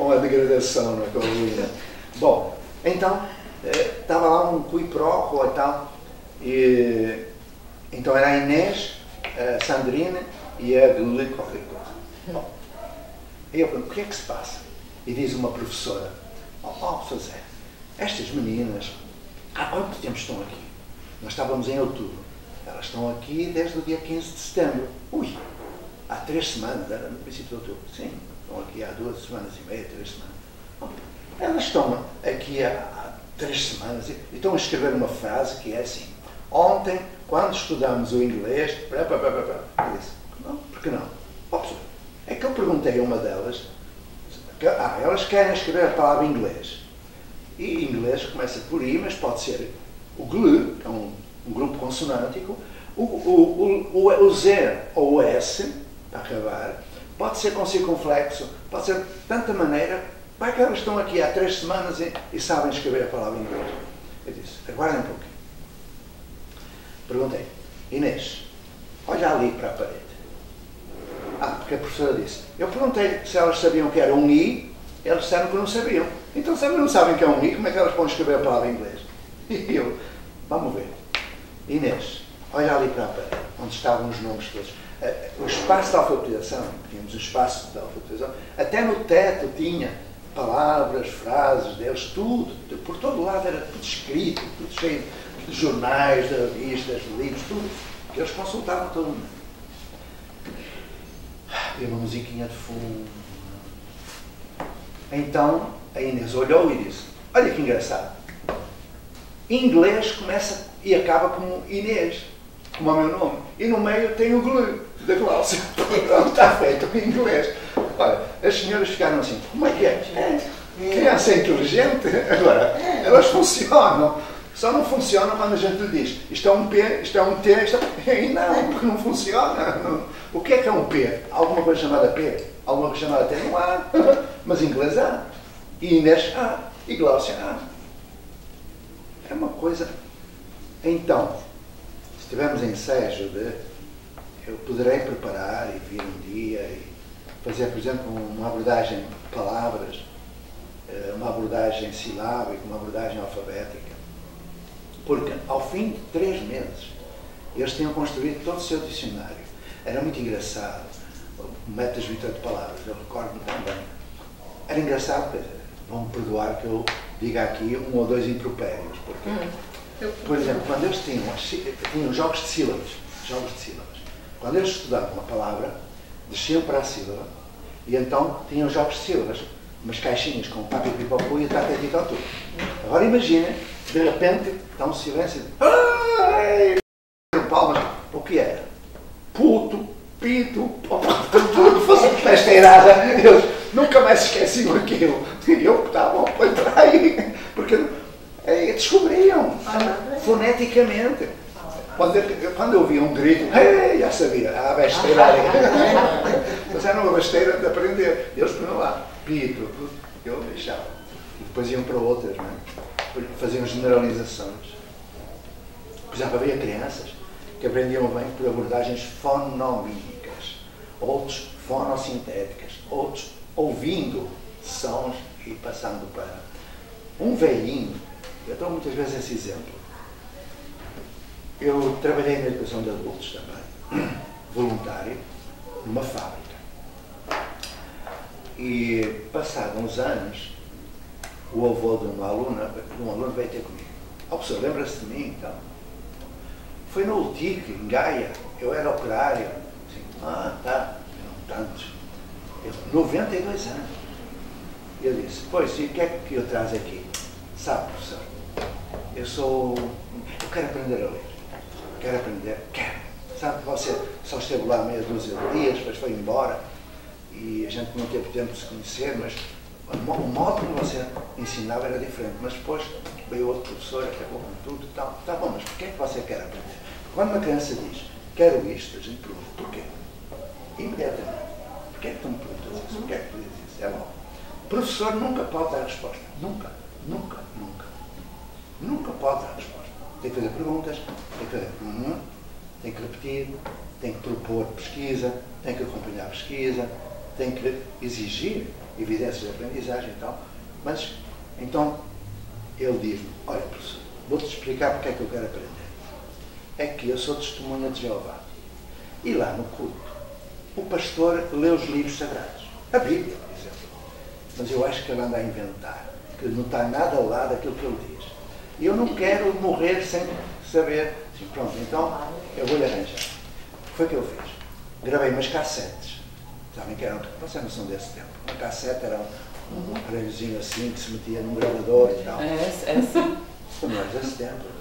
com a degradação, não é? Com a ruína. Bom, então, estava lá um cui pro quo e tal, e então era a Inês, a Sandrina e a Glule qualquer coisa. Bom, e eu pergunto, o que é que se passa? E diz uma professora, José, estas meninas, há quanto tempo estão aqui? Nós estávamos em outubro. Elas estão aqui desde o dia 15 de setembro. Ui, há 3 semanas, era no princípio de outubro. Sim, estão aqui há 2 semanas e meia, 3 semanas. Bom, elas estão aqui há 3 semanas e estão a escrever uma frase que é assim: ontem, quando estudamos o inglês, eu disse, não, por que não? É que eu perguntei a uma delas, elas querem escrever a palavra inglês. E inglês começa por I, mas pode ser o GLU, que é um grupo consonântico, o Z ou o S, para acabar, pode ser com circunflexo, pode ser de tanta maneira. Vai que elas estão aqui há 3 semanas e sabem escrever a palavra inglês. Eu disse, aguardem um pouquinho. Perguntei, Inês, olha ali para a parede. Porque a professora disse, eu perguntei se elas sabiam o que era um I, elas disseram que não sabiam. Então, se elas não sabem o que é um I, como é que elas podem escrever a palavra inglês? E eu, vamos ver. Inês, olha ali para a parede, onde estavam os nomes todos. O espaço de alfabetização, tínhamos o espaço de alfabetização, até no teto tinha palavras, frases deles, tudo, por todo lado era tudo escrito, tudo cheio de jornais, de revistas, de livros, tudo, que eles consultavam todo mundo. E uma musiquinha de fundo. Então a Inês olhou e disse, olha que engraçado, em inglês começa e acaba como Inês, como é o meu nome, e no meio tem o GLU da Cláudia. Pronto, está feito em inglês. Olha, as senhoras ficaram assim, como é que é? Criança inteligente? Agora, elas funcionam. Só não funcionam quando a gente lhe diz, isto é um P, isto é um T, isto é... E não, porque não funciona. Não. O que é um P? Alguma coisa chamada P? Alguma coisa chamada T? Não há. Mas em inglês há. E Inês há. E Glaucia há. É uma coisa... Então, se tivermos ensejo de... Eu poderei preparar e vir um dia e fazer, por exemplo, uma abordagem de palavras, uma abordagem silábica, uma abordagem alfabética. Porque, ao fim de 3 meses, eles tinham construído todo o seu dicionário. Era muito engraçado. O método de 28 palavras, eu recordo-me também. Era engraçado, vão-me perdoar que eu diga aqui 1 ou 2 impropérios. Porque, por exemplo, quando eles tinham jogos de sílabas, quando eles estudavam uma palavra, desciam para a sílaba e então tinham jogos de sílabas, umas caixinhas com papi, pipocu e tatati tatu. Agora imaginem, de repente, está um silêncio. Palmas. O que era? Puto, pito, tudo fosse besteirada. Eles nunca mais esqueciam aquilo. E eu estava foi para aí. Porque descobriam foneticamente. Quando eu via um grito, já sabia, a besteira. Mas era uma besteira de aprender. Eles punham lá, pito, eu deixava. E depois iam para outras, não é? Faziam generalizações. Por exemplo, havia crianças que aprendiam bem por abordagens fonomímicas, outros fonossintéticas, outros ouvindo sons e passando para um velhinho. Eu dou muitas vezes esse exemplo. Eu trabalhei na educação de adultos também, voluntário, numa fábrica. E, passados uns anos, o avô de um aluno veio ter comigo. A pessoa lembra-se de mim, então. Foi no UTIC, em Gaia, eu era operário. Assim, tá, não tantos. 92 anos. E eu disse, pois, e o que é que eu trago aqui? Sabe, professor, eu quero aprender a ler. Quero. Sabe que você só esteve lá meia dúzia de dias, depois foi embora e a gente não teve tempo de se conhecer, mas o modo como você ensinava era diferente. Mas depois veio outro professor, acabou com tudo e tal. Tá bom, mas porquê é que você quer aprender? Quando uma criança diz, quero isto, a gente pergunta, porquê? Imediatamente. Porquê é que tu me perguntas isso? Porquê é que tu dizes isso? É bom. O professor nunca pode dar resposta. Nunca pode dar resposta. Tem que fazer perguntas, tem que repetir, tem que propor pesquisa, tem que acompanhar a pesquisa, tem que exigir evidências de aprendizagem e tal, mas então ele diz-me, olha professor, vou-te explicar porque é que eu quero aprender. É que eu sou testemunha de Jeová. E lá no culto, o pastor lê os livros sagrados. A Bíblia, por exemplo. Mas eu acho que ele anda a inventar, que não está nada lá daquilo que ele diz. E eu não quero morrer sem saber. Assim, pronto, então eu vou-lhe arranjar. O que foi que eu fiz? Gravei umas cassetes. Sabem que eram, vocês não são desse tempo. Uma cassete era um aparelhozinho assim que se metia num gravador e tal. É assim. Não é desse tempo.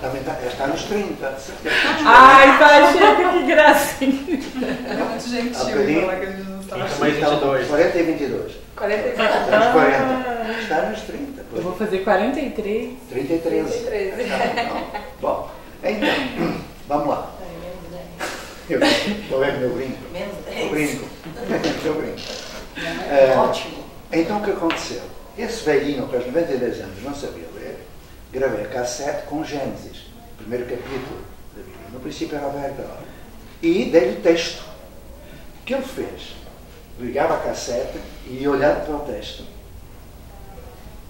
Também está nos 30, de certeza. Ai, Pacheco, que gracinha. É muito gentil falar que a gente não sabe. Mais 22. 40 e 22. 43. Nos 40. Está nos 30. Eu vou fazer 43. 33. 33. Bom, então, vamos lá. Estou vendo meu brinco. Eu brinco. Eu brinco. Ótimo. Então o que aconteceu? Esse velhinho com os 92 anos não sabia ler, gravei a cassete com Gênesis, primeiro capítulo da Bíblia. No princípio era o verbo. E dei-lhe o texto. O que ele fez? Ligava a cassete e ia olhando para o texto.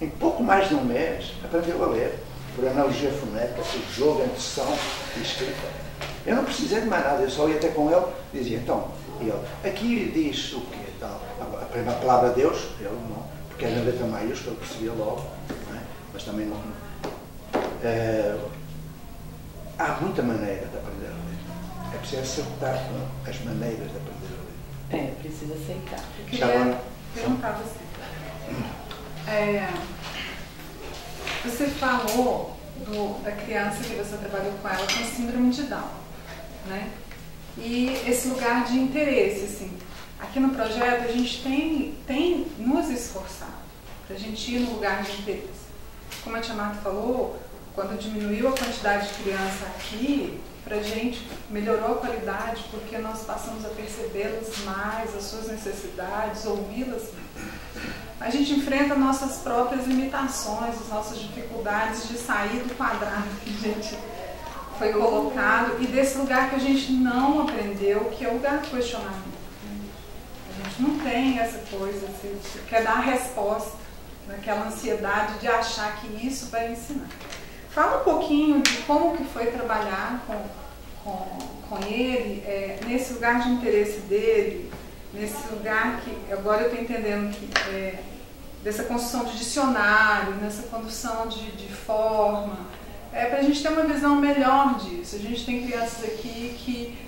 Em pouco mais de um mês, aprendeu a ler, por analogia fonética, por jogo entre som e escrita. Eu não precisei de mais nada, eu só ia até com ele e dizia, então, e ele, aqui diz o quê? Tal. A primeira palavra Deus, ele não. Porque era na letra maiúscula, eu percebia logo, não é? Mas também não. Há muita maneira de aprender a ler. É preciso acertar com as maneiras de aprender a ler. É, precisa aceitar. Eu queria perguntar a você. Você falou da criança que você trabalhou com ela com síndrome de Down, né? E esse lugar de interesse, assim. Aqui no projeto a gente tem nos esforçado para a gente ir no lugar de interesse. Como a tia Marta falou, quando diminuiu a quantidade de criança aqui, para a gente melhorou a qualidade porque nós passamos a percebê-las mais, as suas necessidades, ouvi-las mais. A gente enfrenta nossas próprias limitações, as nossas dificuldades de sair do quadrado que a gente foi colocado e desse lugar que a gente não aprendeu, que é o lugar do questionamento. A gente não tem essa coisa, assim, quer dar a resposta naquela ansiedade de achar que isso vai ensinar. Fala um pouquinho de como que foi trabalhar com ele, nesse lugar de interesse dele, nesse lugar que agora eu estou entendendo que dessa construção de dicionário, nessa condução de forma, para a gente ter uma visão melhor disso. A gente tem crianças aqui que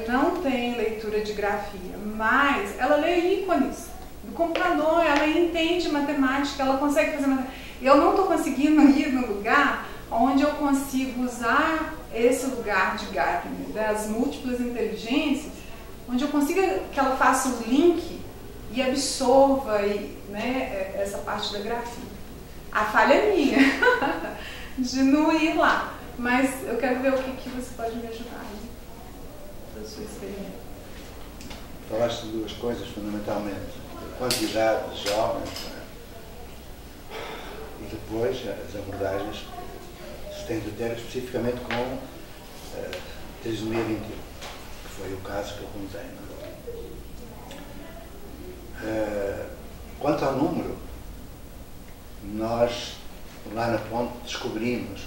não tem leitura de grafia, mas ela lê ícones do computador, ela entende matemática, ela consegue fazer matemática. Eu não estou conseguindo ir no lugar onde eu consigo usar esse lugar de Gardner, das múltiplas inteligências, onde eu consiga que ela faça o link e absorva essa parte da grafia. A falha é minha, de não ir lá, mas eu quero ver o que você pode me ajudar da sua experiência. Falaste de duas coisas, fundamentalmente. Quantidade de jovens, e depois as abordagens se têm de ter especificamente com trisomia 21, que foi o caso que eu contei. Quanto ao número, nós lá na ponte descobrimos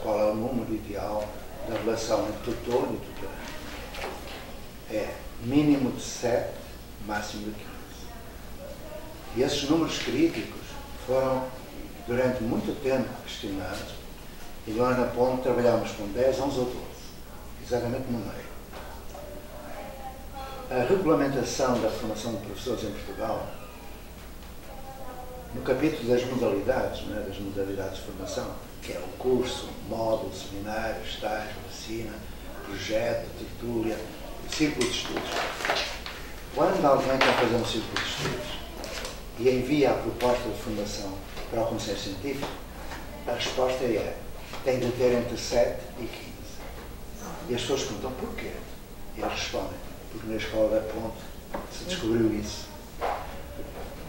qual é o número ideal da relação entre tutor e tutorado. É mínimo de 7, máximo de 15. E esses números críticos foram durante muito tempo questionados e lá na ponte trabalhámos com 10, 11 ou 12, exatamente no meio. A regulamentação da formação de professores em Portugal, no capítulo das modalidades, das modalidades de formação, que é o curso, módulo, seminário, estágio, oficina, projeto, tertúlia, círculo de estudos. Quando alguém quer fazer um círculo de estudos e envia a proposta de formação para o Conselho Científico, a resposta tem de ter entre 7 e 15. E as pessoas perguntam porquê? E eles respondem, porque na escola da ponte se descobriu isso.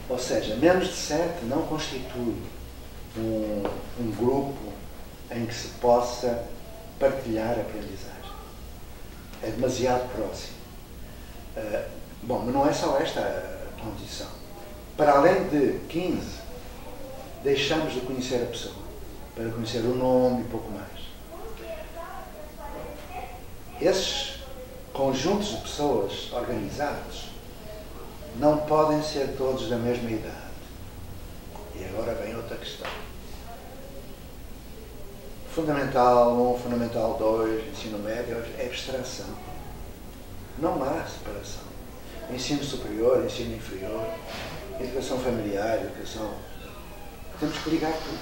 Ou seja, menos de 7 não constitui um grupo em que se possa partilhar a aprendizagem. É demasiado próximo. Bom, mas não é só esta a condição. Para além de 15, deixamos de conhecer a pessoa, para conhecer o nome e pouco mais. Esses conjuntos de pessoas organizados não podem ser todos da mesma idade. E agora vem outra questão. Fundamental 1, Fundamental 2, ensino médio é abstração. Não há separação. Ensino superior, ensino inferior, educação familiar, educação... Temos que ligar tudo.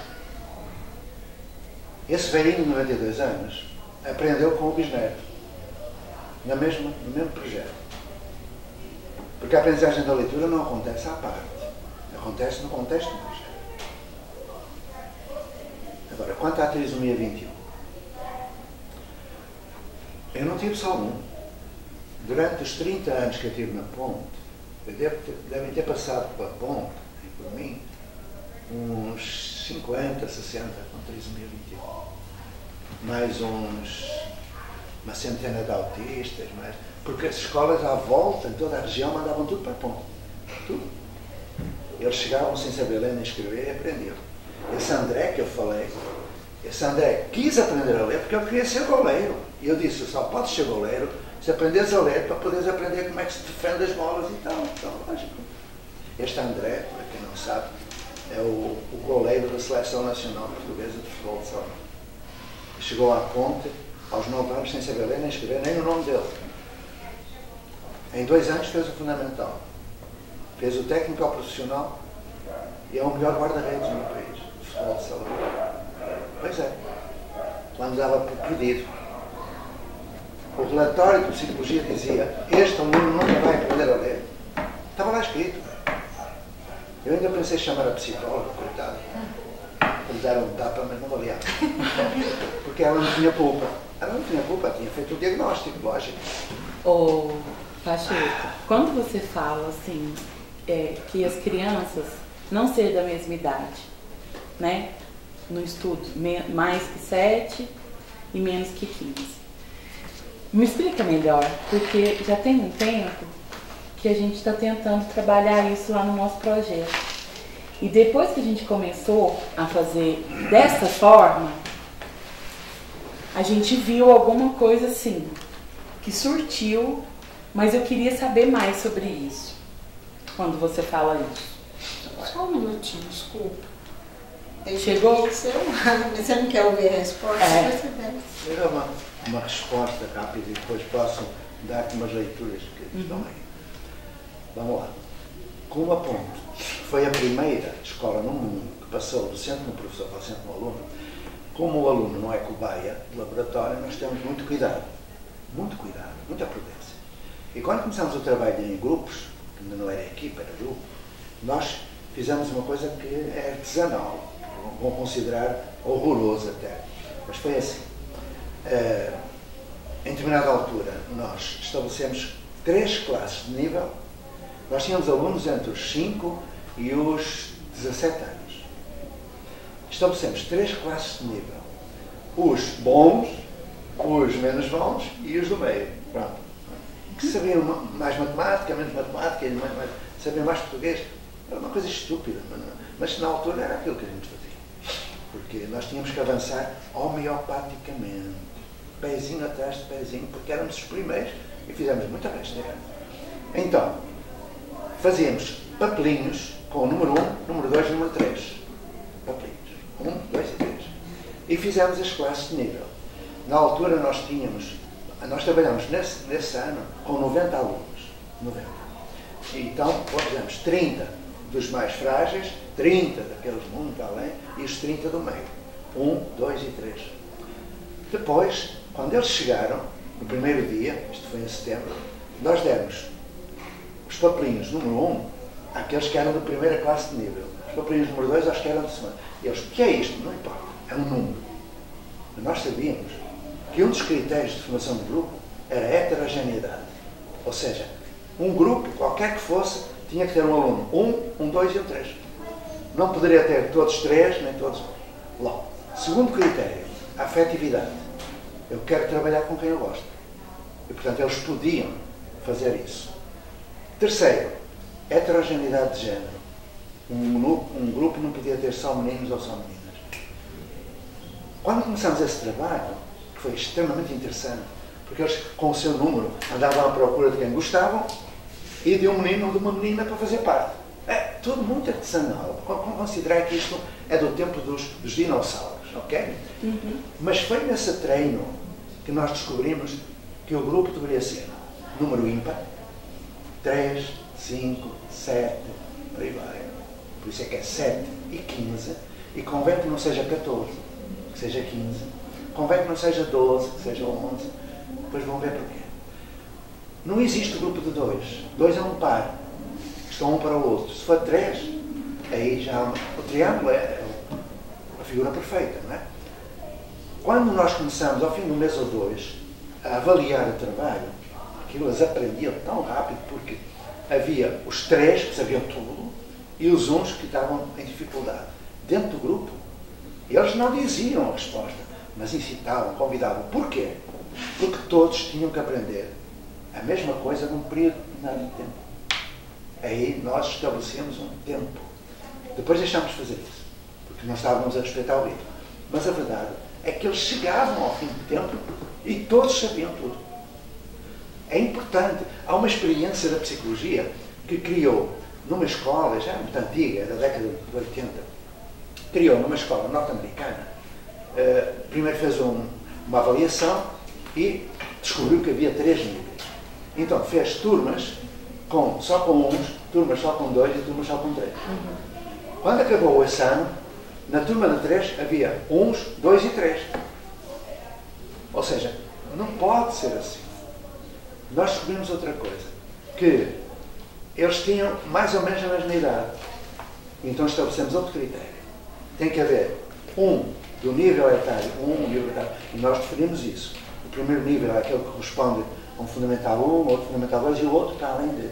Esse velhinho de 92 anos aprendeu com o bisneto, no mesmo projeto. Porque a aprendizagem da leitura não acontece à parte, acontece no contexto do projeto. Agora, quanto à trisomia 21, eu não tive só um. Durante os 30 anos que eu tive na Ponte, devem ter passado pela Ponte, e por mim, uns 50, 60 com trisomia 21. Mais uma centena de autistas, porque as escolas à volta, em toda a região, mandavam tudo para a Ponte. Tudo. Eles chegavam sem saber ler nem escrever e aprendiam. Esse André que eu falei, esse André quis aprender a ler porque eu queria ser goleiro. E eu disse, só podes ser goleiro se aprenderes a ler para poderes aprender como é que se defende as bolas e tal. Então, lógico. Este André, para quem não sabe, é o goleiro da Seleção Nacional Portuguesa de Futebol de Salão. Chegou à Ponte aos 9 anos sem saber ler nem escrever, nem o nome dele. Em 2 anos fez o fundamental. Fez o técnico ao profissional e é o melhor guarda-redes no país, de futebol de salão. Pois é. Lá me dava por pedido. O relatório de psicologia dizia: este aluno nunca vai aprender a ler. Estava lá escrito. Eu ainda pensei em chamar a psicóloga, coitado. Eles deram um tapa, mas não valia. Porque ela não tinha culpa. Ela não tinha culpa, tinha feito o diagnóstico, lógico. Ô, Pacheco, quando você fala assim, que as crianças não ser da mesma idade, né? No estudo, mais que 7 e menos que 15. Me explica melhor, porque já tem um tempo que a gente está tentando trabalhar isso lá no nosso projeto. E depois que a gente começou a fazer dessa forma, a gente viu alguma coisa assim, que surtiu, mas eu queria saber mais sobre isso, quando você fala isso. Só um minutinho, desculpa. Chegou? Mas você não quer ouvir a resposta? Eu dou uma resposta rápida e depois posso dar-te umas leituras que estão aí. Vamos lá. Como a Ponte foi a primeira escola no mundo que passou do centro no professor para o centro no aluno, como o aluno não é cobaia de laboratório, nós temos muito cuidado, muita prudência. E quando começamos o trabalho em grupos, que ainda não era equipa, era grupo, nós fizemos uma coisa que é artesanal, vão considerar horroroso até, mas foi assim. Em determinada altura, nós estabelecemos 3 classes de nível. Nós tínhamos alunos entre os 5 e os 17 anos. Estabelecemos 3 classes de nível. Os bons, os menos bons e os do meio. Pronto. Que sabiam mais matemática, menos matemática, sabiam mais português. Era uma coisa estúpida, mas na altura era aquilo que a gente fazia. Porque nós tínhamos que avançar homeopaticamente. Pezinho atrás de pezinho, porque éramos os primeiros e fizemos muita besteira. Então, fazíamos papelinhos com o número 1, número 2 e número 3. Papelinhos. 1, 2 e 3. E fizemos as classes de nível. Na altura nós trabalhamos nesse ano com 90 alunos. 90. Então, fizemos 30 dos mais frágeis, 30 daqueles muito além e os 30 do meio. 1, 2 e 3. Depois, quando eles chegaram, no primeiro dia, isto foi em setembro, nós demos os papelinhos número 1 àqueles que eram da primeira classe de nível. Os papelinhos número 2 aos que eram de segunda. E eles, o que é isto? Não importa, é um número. Mas nós sabíamos que um dos critérios de formação de grupo era a heterogeneidade. Ou seja, um grupo, qualquer que fosse, tinha que ter um aluno 1, 2 e 3. Não poderia ter todos 3, nem todos. Logo, segundo critério, a afetividade. Eu quero trabalhar com quem eu gosto. E, portanto, eles podiam fazer isso. Terceiro, heterogeneidade de género. Um grupo não podia ter só meninos ou só meninas. Quando começamos esse trabalho, que foi extremamente interessante, porque eles, com o seu número, andavam à procura de quem gostavam e de um menino ou de uma menina para fazer parte. É tudo muito artesanal. Considerar que isto é do tempo dos dinossauros, ok? Mas foi nesse treino que nós descobrimos que o grupo deveria ser número ímpar, 3, 5, 7, por aí vai. Por isso é que é 7 e 15, e convém que não seja 14, que seja 15, convém que não seja 12, que seja 11, depois vão ver porquê. Não existe grupo de 2. 2 é um par, que estão um para o outro. Se for 3, aí já o triângulo é a figura perfeita, não é? Quando nós começamos, ao fim de um mês ou 2, a avaliar o trabalho, aquilo eles aprendiam tão rápido, porque havia os 3 que sabiam tudo e os uns que estavam em dificuldade. Dentro do grupo, eles não diziam a resposta, mas incitavam, convidavam. Porquê? Porque todos tinham que aprender a mesma coisa num período de tempo. Aí nós estabelecemos um tempo. Depois deixámos de fazer isso, porque não estávamos a respeitar o ritmo. Mas a verdade é que eles chegavam ao fim do tempo e todos sabiam tudo. É importante. Há uma experiência da psicologia que criou numa escola, já muito antiga, da década de 80, criou numa escola norte-americana, primeiro fez uma avaliação e descobriu que havia 3 níveis. Então fez turmas só com uns, turmas só com 2 e turmas só com 3. Quando acabou esse ano, na turma de 3 havia 1, 2 e 3. Ou seja, não pode ser assim. Nós descobrimos outra coisa, que eles tinham mais ou menos a mesma idade. Então estabelecemos outro critério. Tem que haver do nível etário, nível etário, e nós definimos isso. O primeiro nível é aquele que corresponde a um Fundamental 1, outro Fundamental 2 e o outro está além de.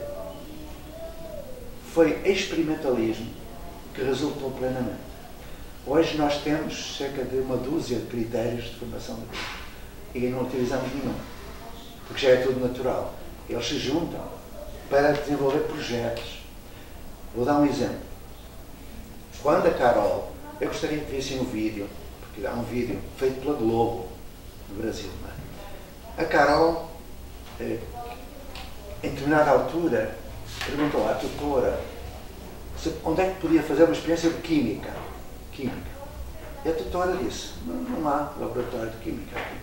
Foi experimentalismo que resultou plenamente. Hoje nós temos cerca de uma dúzia de critérios de formação de grupo e não utilizamos nenhum, porque já é tudo natural. Eles se juntam para desenvolver projetos. Vou dar um exemplo. Quando a Carol, eu gostaria que vissem um vídeo, porque há um vídeo feito pela Globo no Brasil, não é? A Carol, em determinada altura, perguntou à tutora onde é que podia fazer uma experiência de química. E a tutora disse, não há laboratório de química aqui.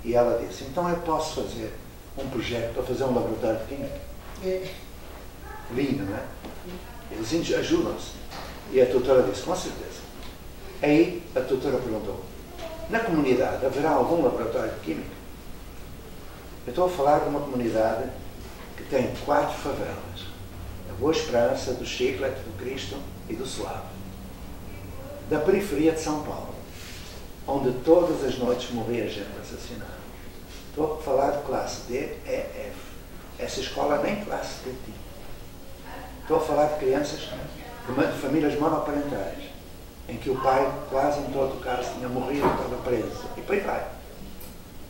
E ela disse, então eu posso fazer um projeto para fazer um laboratório de química? Lindo, não é? Eles ajudam-se. E a tutora disse, com certeza. Aí a tutora perguntou, na comunidade haverá algum laboratório de química? Eu estou a falar de uma comunidade que tem 4 favelas. A Boa Esperança, do Chiclete, do Cristo e do Suave. Da periferia de São Paulo, onde todas as noites morria gente assassinada. Estou a falar de classe D, E, F. Essa escola nem classe D tinha. Estou a falar de crianças de famílias monoparentais, em que o pai, quase em todo o caso, tinha morrido e estava preso. E por aí vai.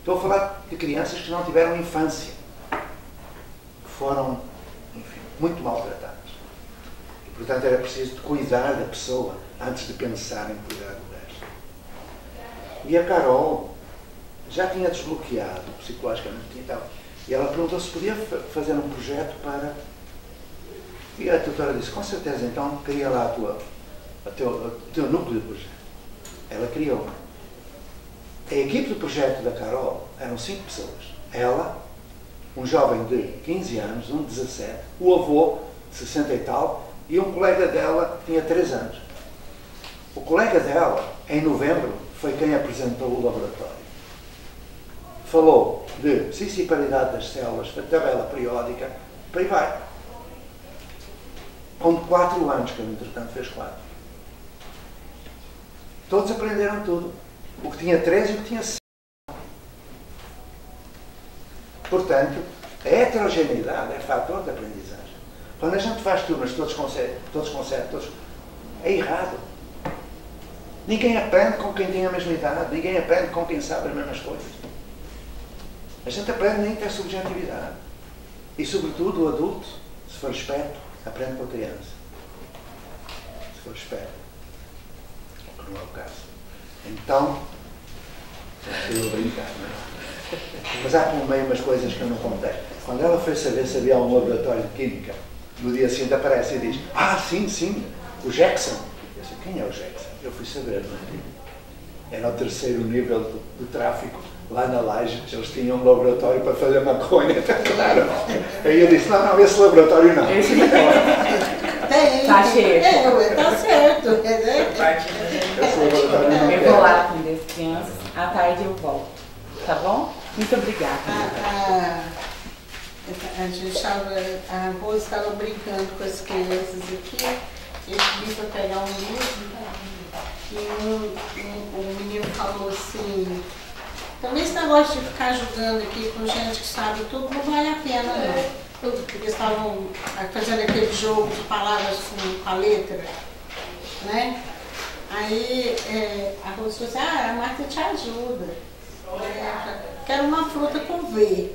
Estou a falar de crianças que não tiveram infância, que foram, enfim, muito maltratadas. E, portanto, era preciso cuidar da pessoa antes de pensar em cuidar do resto. E a Carol já tinha desbloqueado psicologicamente e tal. E ela perguntou se podia fazer um projeto para... E a tutora disse, com certeza, então cria lá o teu núcleo de projeto. Ela criou. A equipe do projeto da Carol eram 5 pessoas. Ela, um jovem de 15 anos, um de 17, o avô de 60 e tal, e um colega dela que tinha 3 anos. O colega dela, em novembro, foi quem apresentou o laboratório. Falou de sensibilidade das células, da tabela periódica, por aí vai. Com 4 anos, que ele, entretanto, fez 4. Todos aprenderam tudo. O que tinha 3 e o que tinha 5. Portanto, a heterogeneidade é fator de aprendizagem. Quando a gente faz turmas, todos conseguem, é errado. Ninguém aprende com quem tem a mesma idade, ninguém aprende com quem sabe as mesmas coisas. A gente aprende na intersubjetividade. E, sobretudo, o adulto, se for esperto, aprende com a criança. Se for esperto. O que não é o caso. Então, estou a brincar, não é? Mas há por meio umas coisas que eu não contei. Quando ela foi saber se havia um laboratório de química, no dia seguinte aparece e diz: ah, sim, sim, o Jackson. Eu disse: quem é o Jackson? Eu fui saber, não é? Era o terceiro nível do tráfico. Lá na Laje, eles tinham um laboratório para fazer maconha, claro. Aí eu disse: não, esse laboratório não. Esse não pode. Tem. Tá cheio. Tá certo. Esse laboratório não Eu quer. vou lá atender as crianças, à tarde eu volto. Tá bom? Muito obrigada. A gente estava, a Rose estava brincando com as crianças aqui, eu pedi para pegar um livro, e o menino falou assim: também esse negócio de ficar jogando aqui com gente que sabe tudo não vale a pena, não. Porque eles estavam fazendo aquele jogo de palavras com a letra, né? Aí a Rose falou assim: ah, a Marta te ajuda. Quero uma fruta com V.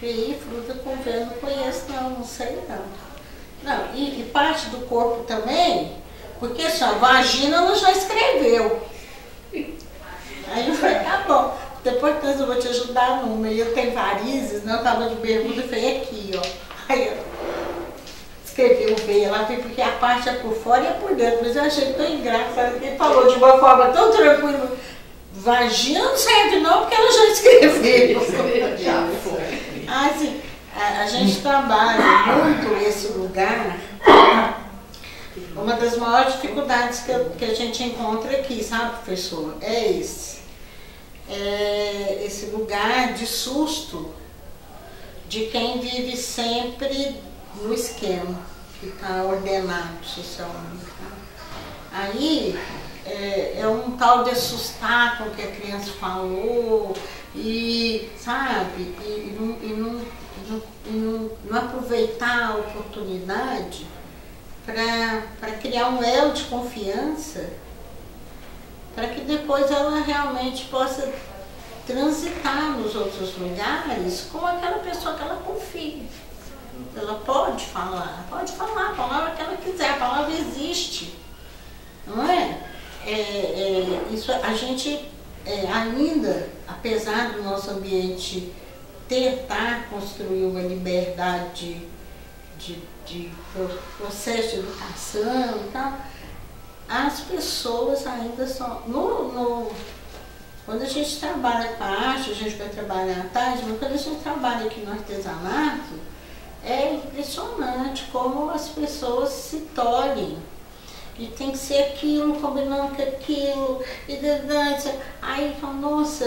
E fruta com V eu não conheço, não sei não. Não, e parte do corpo também, porque assim, a vagina ela já escreveu. Aí eu falei: tá bom, depois eu vou te ajudar numa. E eu tenho varizes, né? Eu tava de bermuda e falei: aqui, ó. Aí eu escrevi o V lá, porque a parte é por fora e é por dentro, mas eu achei tão engraçado que ele falou de uma forma tão tranquila. Vagina não serve não, porque ela já escreveu. Assim, a gente trabalha muito esse lugar. Uma das maiores dificuldades que a gente encontra aqui, sabe, professor? É esse lugar de susto de quem vive sempre no esquema, que está ordenado socialmente. Aí é um tal de assustar com o que a criança falou, e, sabe, e não aproveitar a oportunidade para criar um elo de confiança, para que depois ela realmente possa transitar nos outros lugares com aquela pessoa que ela confia. Ela pode falar a palavra que ela quiser, a palavra existe, não é? Isso a gente ainda, apesar do nosso ambiente tentar construir uma liberdade de processo de educação e tal, as pessoas ainda são... Quando a gente trabalha com a arte, a gente vai trabalhar à tarde, mas quando a gente trabalha aqui no artesanato, é impressionante como as pessoas se tolhem. E tem que ser aquilo, combinando com aquilo, aí fala: nossa,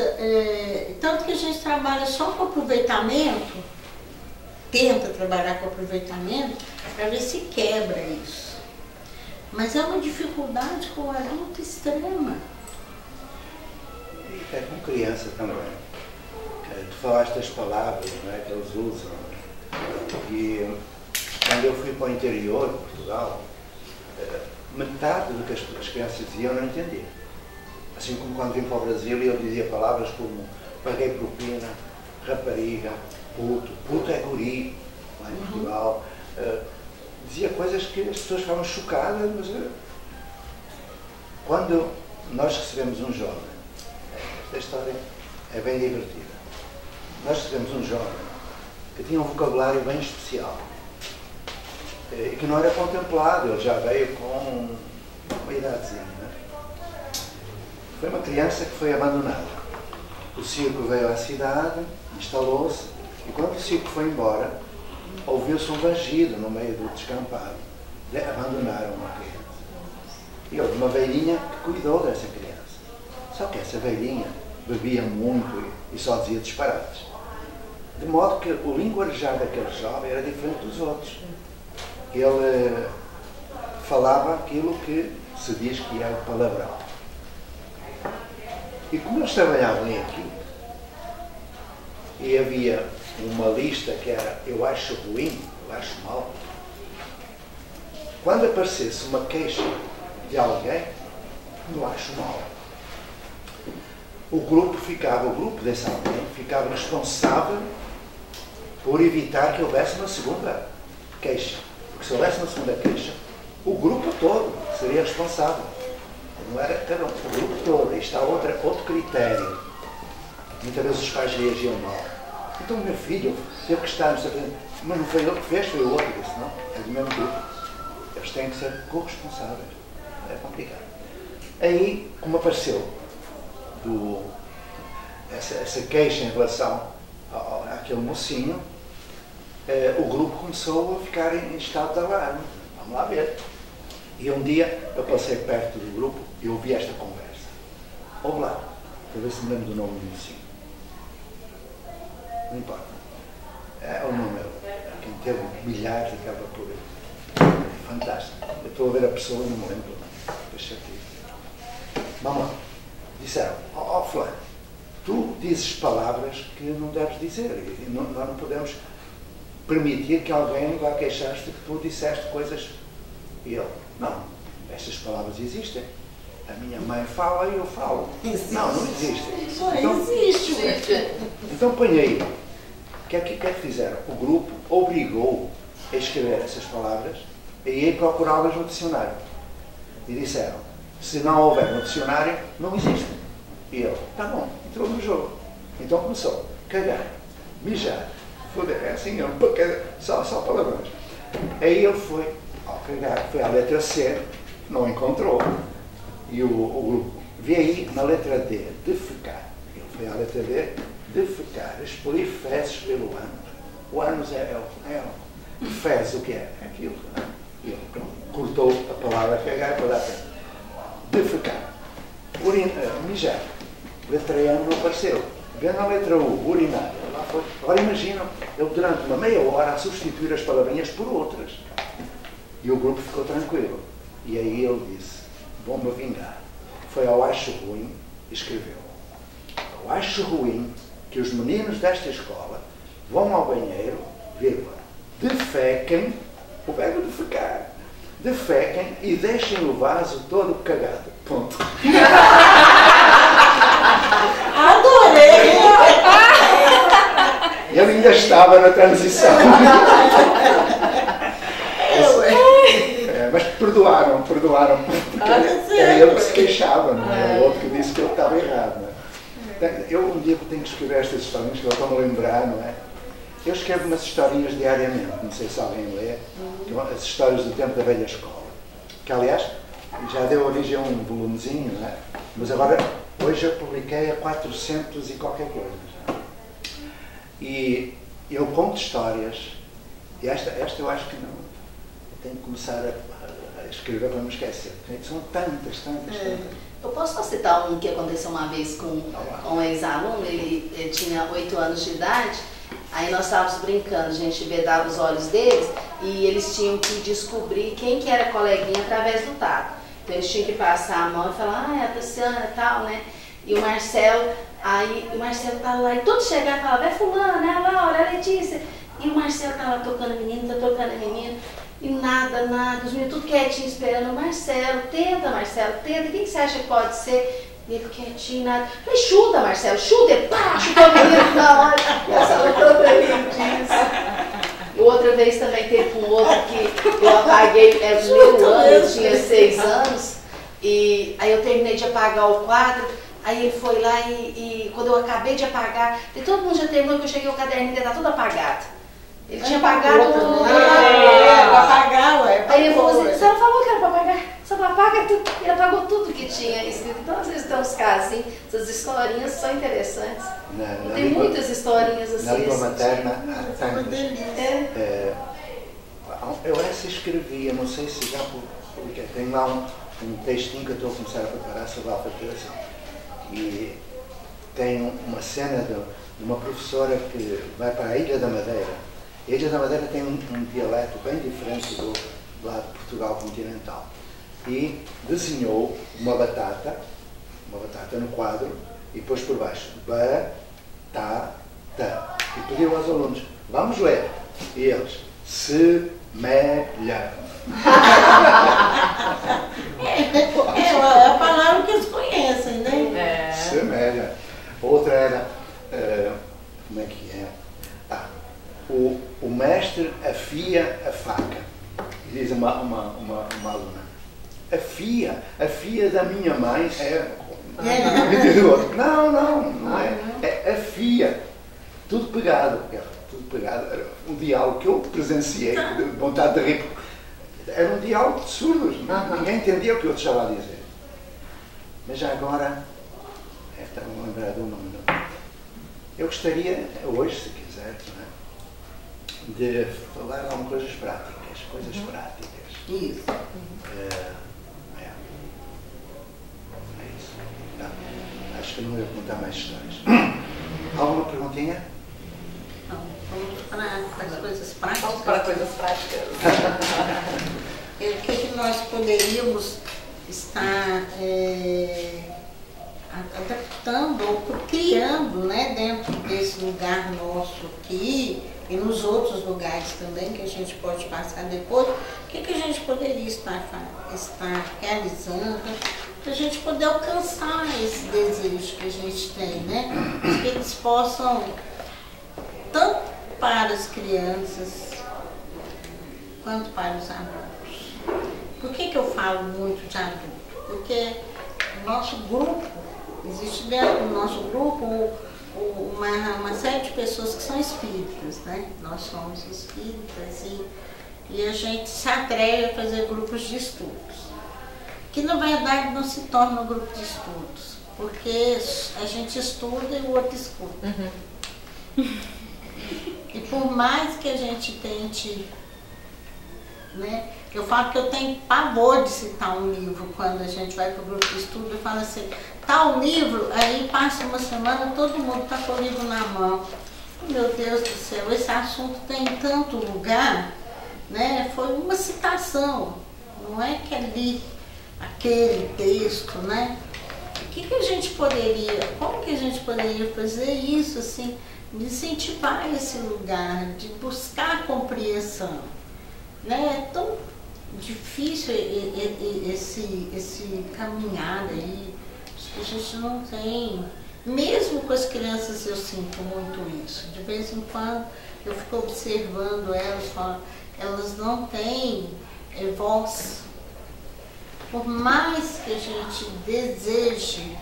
tanto que a gente trabalha só com aproveitamento, tenta trabalhar com aproveitamento, para ver se quebra isso. Mas é uma dificuldade com o adulto extrema. É com criança também. Tu falaste das palavras, não é, que eles usam. E quando eu fui para o interior de Portugal, metade do que as crianças diziam eu não entendia. Assim como quando vim para o Brasil e eu dizia palavras como paguei propina, rapariga, puto. Puto é guri, lá em Portugal. Dizia coisas que as pessoas ficavam chocadas, mas quando nós recebemos um jovem, esta história é bem divertida, nós recebemos um jovem que tinha um vocabulário bem especial, e que não era contemplado, ele já veio com uma idadezinha, né? Foi uma criança que foi abandonada. O circo veio à cidade, instalou-se, e quando o circo foi embora, ouviu-se um rangido no meio do descampado. Abandonaram uma criança. E houve uma velhinha que cuidou dessa criança. Só que essa velhinha bebia muito e só dizia disparates. De modo que o linguajar daquele jovem era diferente dos outros. Ele falava aquilo que se diz que é o palavrão. E como eles trabalhavam em equipe, e havia uma lista que era eu acho ruim, eu acho mal, quando aparecesse uma queixa de alguém, eu acho mal. o grupo desse alguém ficava responsável por evitar que houvesse uma segunda queixa. Porque se houvesse uma segunda queixa, o grupo todo seria responsável. Não era cada um, o grupo todo. Aí está outro critério. Muitas vezes os pais reagiam mal. Então o meu filho teve que estar, mas não foi ele que fez, foi o outro. Disse, não, é do mesmo grupo. Eles têm que ser corresponsáveis. É complicado. Aí, como apareceu essa queixa em relação àquele mocinho, o grupo começou a ficar em estado de alarme. Vamos lá ver. E um dia eu passei perto do grupo e ouvi esta conversa. Ouve lá, para ver se me lembro do nome do mocinho. Não importa. É o número. Quem teve milhares acaba por. Fantástico. Eu estou a ver a pessoa e não me lembro. Deixa aqui. Vamos lá. Disseram, ó fulano, tu dizes palavras que não deves dizer. E nós não podemos permitir que alguém vá queixar-te que tu disseste coisas. E ele, não, estas palavras existem. A minha mãe fala e eu falo. Existe. Não existe. Só existe. Então põe aí. O que é que fizeram? O grupo obrigou a escrever essas palavras e ir procurá-las no dicionário. E disseram, se não houver no dicionário, não existe. E ele, tá bom, entrou no jogo. Então começou, cagar, mijar, foder, é assim, só palavrões. Aí ele foi ao cagar, foi à letra C, não encontrou. E o grupo, vê aí na letra D, defecar. Ele foi à letra D, defecar, expelir fezes pelo ânus. O ânus é o fezes, o que é? É aquilo. Não é? E ele cortou a palavra cagar para dar tempo. Defecar. Mijar. Letra E não apareceu. Vendo a letra U, urinar. Lá foi. Agora imaginam, ele durante uma meia hora a substituir as palavrinhas por outras. E o grupo ficou tranquilo. E aí ele disse, vou-me vingar. Foi ao Acho Ruim e escreveu. Eu acho ruim que os meninos desta escola vão ao banheiro, vírgula, defequem, o verbo defecar, defequem e deixem o vaso todo cagado. Ponto. Adorei! Ele ainda estava na transição. Mas perdoaram, porque era ele que se queixava, não é? O outro que disse que ele estava errado. Não é? Eu um dia tenho que escrever estas historinhas que eu estou-me a lembrar, não é? Eu escrevo umas historinhas diariamente, não sei se alguém lê, as histórias do tempo da velha escola, que aliás já deu origem a um volumezinho, não é? Mas agora, hoje eu publiquei a 400 e qualquer coisa. Já. E eu conto histórias, e esta eu acho que não, eu tenho que começar a escrever para não me esquecer, porque são tantas. Eu posso só citar um que aconteceu uma vez com um ex-aluno, ele tinha 8 anos de idade, aí nós estávamos brincando, a gente vedava os olhos deles e eles tinham que descobrir quem que era coleguinha através do tato. Então eles tinham que passar a mão e falar, é a Tassiana e tal, né? E o Marcelo estava lá, e todos chegavam e falavam, é fulano, é a Laura, é a Letícia. E o Marcelo estava tocando a menina, e nada, os meninos tudo quietinho esperando. Marcelo, tenta, quem que você acha que pode ser? E ele quietinho, nada. Falei, chuta, Marcelo, chuta, e pá, chutou o menino na hora. E outra vez também teve com outro que eu apaguei, era do meu ano, eu tinha 6 anos, e aí eu terminei de apagar o quadro. Aí ele foi lá e quando eu acabei de apagar, todo mundo já terminou, que eu cheguei, o caderninho ainda estava todo apagado. Ele tinha apagado tudo. Para apagar, ué. Aí ele falou assim, você não falou que era para apagar? Você não apaga tudo. Ele apagou tudo que tinha escrito. Então, às vezes tem uns casos assim, essas historinhas são interessantes. Tem muitas historinhas assim. Na língua materna há tantas. Eu essa escrevia, não sei se já publiquei. Tem lá um textinho que eu estou a começar a preparar sobre a alfabetização. E tem uma cena de uma professora que vai para a Ilha da Madeira. A Ilha da Madeira tem um dialeto bem diferente do lado de Portugal continental. E desenhou uma batata no quadro, e pôs por baixo batata. E pediu aos alunos, vamos ler. E eles, semelha. É a palavra que eles conhecem, né? Semelha. A filha da minha mãe é... Não é. É a filha. Tudo pegado. Tudo pegado. Era um diálogo que eu presenciei, de vontade de rir. Era um diálogo de surdos. Ninguém entendia o que eu estava a dizer. Mas já agora, estava-me a lembrar de uma minuto. Eu gostaria, hoje, se quiser, de falar algumas coisas práticas. Coisas práticas. Isso. Acho que não ia contar mais histórias. Alguma perguntinha? Não, vamos para as coisas práticas. Vamos para coisas práticas. O que nós poderíamos estar adaptando ou criando, né, dentro desse lugar nosso aqui e nos outros lugares também que a gente pode passar depois, o que a gente poderia estar realizando para a gente poder alcançar esse desejo que a gente tem, né? Que eles possam, tanto para as crianças quanto para os adultos. Por que eu falo muito de adulto? Porque o nosso grupo, existe dentro do nosso grupo uma série de pessoas que são espíritas, né? Nós somos espíritas e a gente se atreve a fazer grupos de estudos. Que na verdade não se torna um grupo de estudos, porque a gente estuda e o outro escuta. E por mais que a gente tente, né, eu falo que eu tenho pavor de citar um livro quando a gente vai para o grupo de estudo, eu falo assim, tal livro, aí passa uma semana, todo mundo está com o livro na mão. Meu Deus do céu, esse assunto tem tanto lugar, né? Foi uma citação, não é que ali aquele texto, né? Como que a gente poderia fazer isso, assim, de incentivar esse lugar, de buscar a compreensão, né? É tão difícil esse caminhar aí, a gente não tem, mesmo com as crianças eu sinto muito isso, de vez em quando eu fico observando elas não têm voz. Por mais que a gente deseje,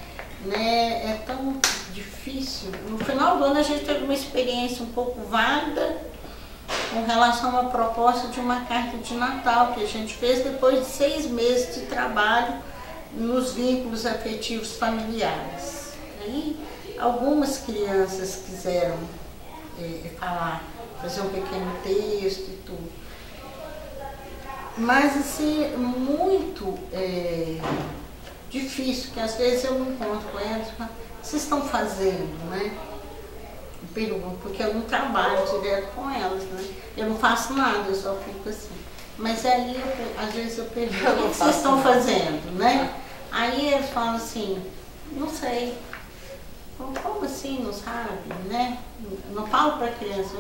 né, é tão difícil. No final do ano a gente teve uma experiência um pouco válida com relação a uma proposta de uma carta de Natal que a gente fez depois de 6 meses de trabalho nos vínculos afetivos familiares. Aí algumas crianças quiseram fazer um pequeno texto e tudo. Mas assim, muito difícil, que às vezes eu me encontro com elas e falo, o que vocês estão fazendo, né? Pergunto, porque eu não trabalho direto com elas, né? Eu não faço nada, eu só fico assim. Mas aí, às vezes eu pergunto, o que vocês estão fazendo, né? Aí eles falam assim, não sei. Como assim, não sabe, né? Não falo para a criança,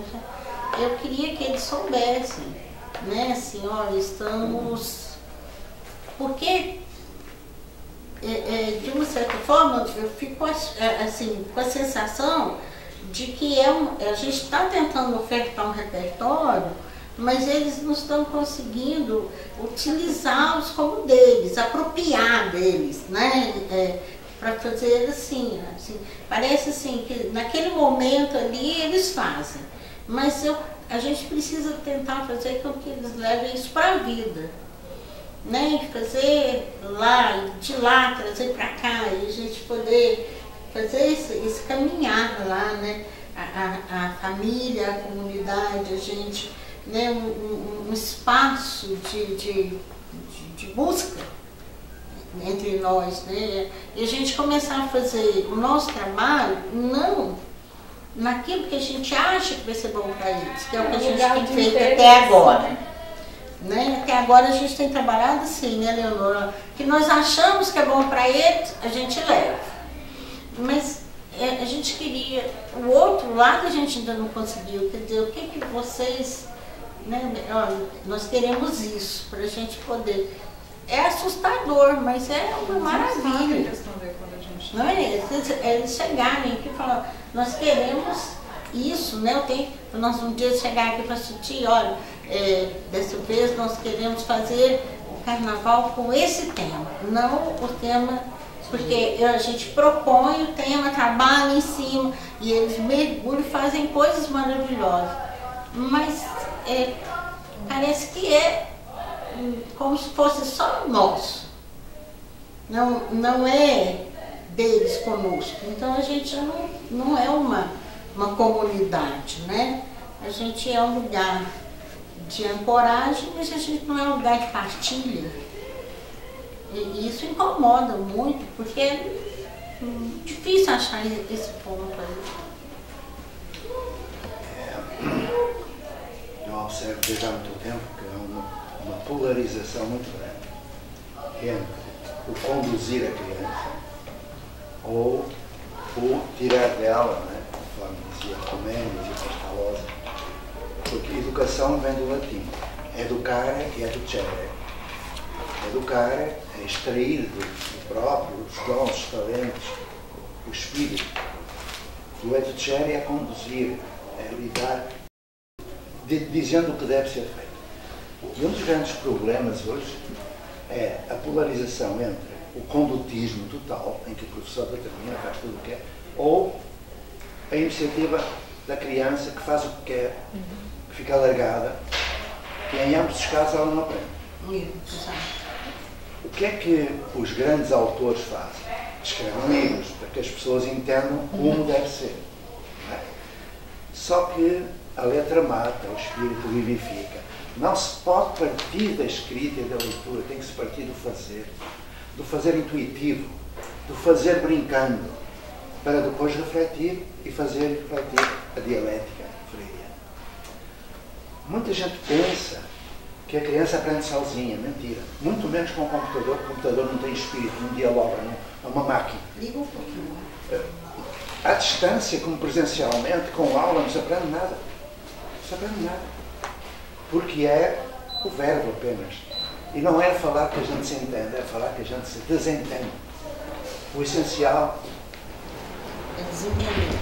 eu queria que eles soubessem, né? Assim, olha, estamos... Porque, de uma certa forma, eu fico assim, com a sensação de que a gente está tentando ofertar um repertório, mas eles não estão conseguindo utilizá-los como deles, apropriar deles, né? Para fazer assim, parece assim que naquele momento ali eles fazem, mas a gente precisa tentar fazer com que eles levem isso para a vida, né? Fazer de lá, trazer para cá, e a gente poder fazer esse caminhar lá, né? A família, a comunidade, a gente, né? Um espaço de busca entre nós, né? E a gente começar a fazer o nosso trabalho, não naquilo que a gente acha que vai ser bom para eles, que é o que a gente tem feito até agora. Né? Até agora a gente tem trabalhado assim, né, Leonora? Que nós achamos que é bom para eles, a gente leva. Mas a gente queria, o outro lado a gente ainda não conseguiu, quer dizer, o que vocês, né? Olha, nós queremos isso, para a gente poder. É assustador, mas é uma maravilha. Não é? Eles chegarem aqui e falar, nós queremos isso, né? Nós um dia chegar aqui para assistir, olha, dessa vez nós queremos fazer carnaval com esse tema, não o tema, porque a gente propõe o tema, trabalha em cima e eles mergulham e fazem coisas maravilhosas. Mas parece que é como se fosse só nosso. Não é deles conosco. Então a gente não é uma comunidade, né? A gente é um lugar de ancoragem, mas a gente não é um lugar de partilha. E isso incomoda muito, porque é difícil achar esse ponto aí. Eu observo desde há muito tempo que há uma polarização muito grande entre o conduzir a criança ou o tirar dela, né? Conforme dizia Comênides e Pestalozzi, porque educação vem do latim. Educare e educere. Educar é extrair do próprio os dons, os talentos, o espírito. O educere é conduzir, é lidar, dizendo o que deve ser feito. E um dos grandes problemas hoje é a polarização entre o condutismo total, em que o professor determina, faz tudo o que quer, ou a iniciativa da criança que faz o que quer, que fica largada, e em ambos os casos ela não aprende. O que é que os grandes autores fazem? Escrevem livros para que as pessoas entendam como deve ser. Não é? Só que a letra mata, o espírito vivifica. Não se pode partir da escrita e da leitura, tem que se partir do fazer intuitivo, do fazer brincando, para depois refletir e fazer refletir a dialética freudiana. Muita gente pensa que a criança aprende sozinha, mentira. Muito menos com o computador, porque o computador não tem espírito, não dialoga, não é uma máquina. Liga um pouquinho. À distância, como presencialmente, com aula, não se aprende nada. Não se aprende nada. Porque é o verbo apenas. E não é falar que a gente se entende, é falar que a gente se desentende. O essencial É desentender.